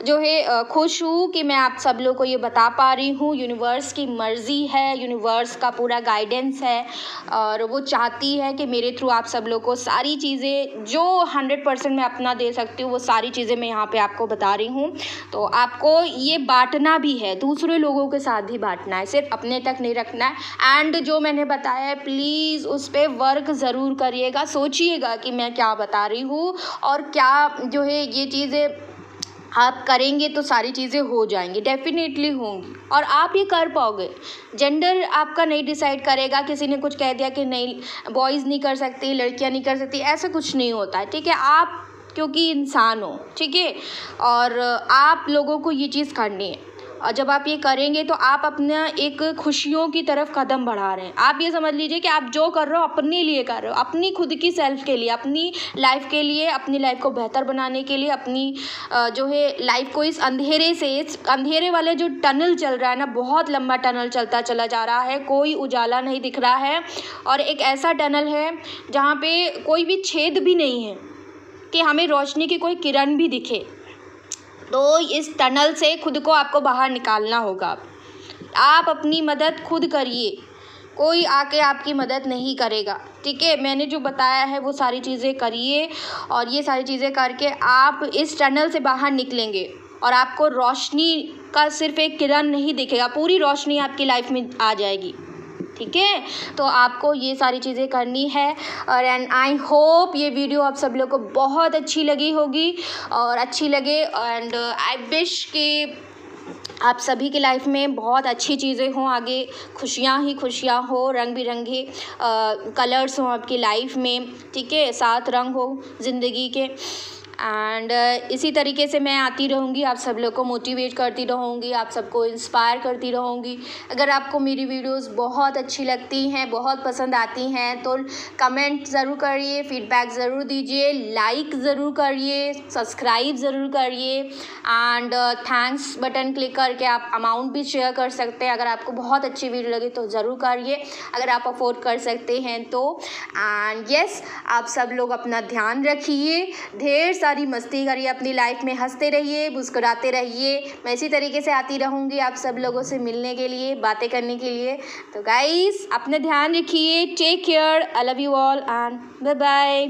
Speaker 1: जो है खुश हूँ कि मैं आप सब लोग को ये बता पा रही हूँ। यूनिवर्स की मर्ज़ी है, यूनिवर्स का पूरा गाइडेंस है और वो चाहती है कि मेरे थ्रू आप सब लोग को सारी चीज़ें जो 100% मैं अपना दे सकती हूँ वो सारी चीज़ें मैं यहाँ पे आपको बता रही हूँ। तो आपको ये बांटना भी है, दूसरे लोगों के साथ भी बांटना है, सिर्फ अपने तक नहीं रखना है। एंड जो मैंने बताया है प्लीज़ उस पर वर्क ज़रूर करिएगा, सोचिएगा कि मैं क्या बता रही हूँ और क्या जो है ये चीज़ें आप करेंगे तो सारी चीज़ें हो जाएंगी, डेफिनेटली होंगी और आप ये कर पाओगे। जेंडर आपका नहीं डिसाइड करेगा, किसी ने कुछ कह दिया कि नहीं बॉयज़ नहीं कर सकती, लड़कियां नहीं कर सकती, ऐसा कुछ नहीं होता है, ठीक है। आप क्योंकि इंसान हो, ठीक है, और आप लोगों को ये चीज़ करनी है और जब आप ये करेंगे तो आप अपना एक खुशियों की तरफ कदम बढ़ा रहे हैं। आप ये समझ लीजिए कि आप जो कर रहे हो अपने लिए कर रहे हो, अपनी खुद की सेल्फ के लिए, अपनी लाइफ के लिए, अपनी लाइफ को बेहतर बनाने के लिए, अपनी जो है लाइफ को इस अंधेरे से, इस अंधेरे वाले जो टनल चल रहा है ना, बहुत लंबा टनल चलता चला जा रहा है, कोई उजाला नहीं दिख रहा है और एक ऐसा टनल है जहाँ पे कोई भी छेद भी नहीं है कि हमें रोशनी की कोई किरण भी दिखे। तो इस टनल से खुद को आपको बाहर निकालना होगा। आप अपनी मदद खुद करिए, कोई आके आपकी मदद नहीं करेगा, ठीक है। मैंने जो बताया है वो सारी चीज़ें करिए और ये सारी चीज़ें करके आप इस टनल से बाहर निकलेंगे और आपको रोशनी का सिर्फ एक किरण नहीं दिखेगा, पूरी रोशनी आपकी लाइफ में आ जाएगी, ठीक है। तो आपको ये सारी चीज़ें करनी है और एंड आई होप ये वीडियो आप सब लोग को बहुत अच्छी लगी होगी और अच्छी लगे एंड आई विश कि आप सभी की लाइफ में बहुत अच्छी चीज़ें हों, आगे खुशियाँ ही खुशियाँ हो, रंग बिरंगे कलर्स हों आपकी लाइफ में, ठीक है, 7 रंग हो ज़िंदगी के। एंड इसी तरीके से मैं आती रहूँगी, आप सब लोग को मोटिवेट करती रहूँगी, आप सबको इंस्पायर करती रहूँगी। अगर आपको मेरी वीडियोस बहुत अच्छी लगती हैं, बहुत पसंद आती हैं तो कमेंट ज़रूर करिए, फीडबैक ज़रूर दीजिए, लाइक ज़रूर करिए, सब्सक्राइब ज़रूर करिए एंड थैंक्स बटन क्लिक करके आप अमाउंट भी शेयर कर सकते हैं। अगर आपको बहुत अच्छी वीडियो लगे तो ज़रूर करिए, अगर आप अफोर्ड कर सकते हैं तो। एंड यस, आप सब लोग अपना ध्यान रखिए, ढेर सारी मस्ती करिए अपनी लाइफ में, हंसते रहिए, मुस्कुराते रहिए। मैं इसी तरीके से आती रहूँगी आप सब लोगों से मिलने के लिए, बातें करने के लिए। तो गाइस अपना ध्यान रखिए, take care, I love you all and bye bye.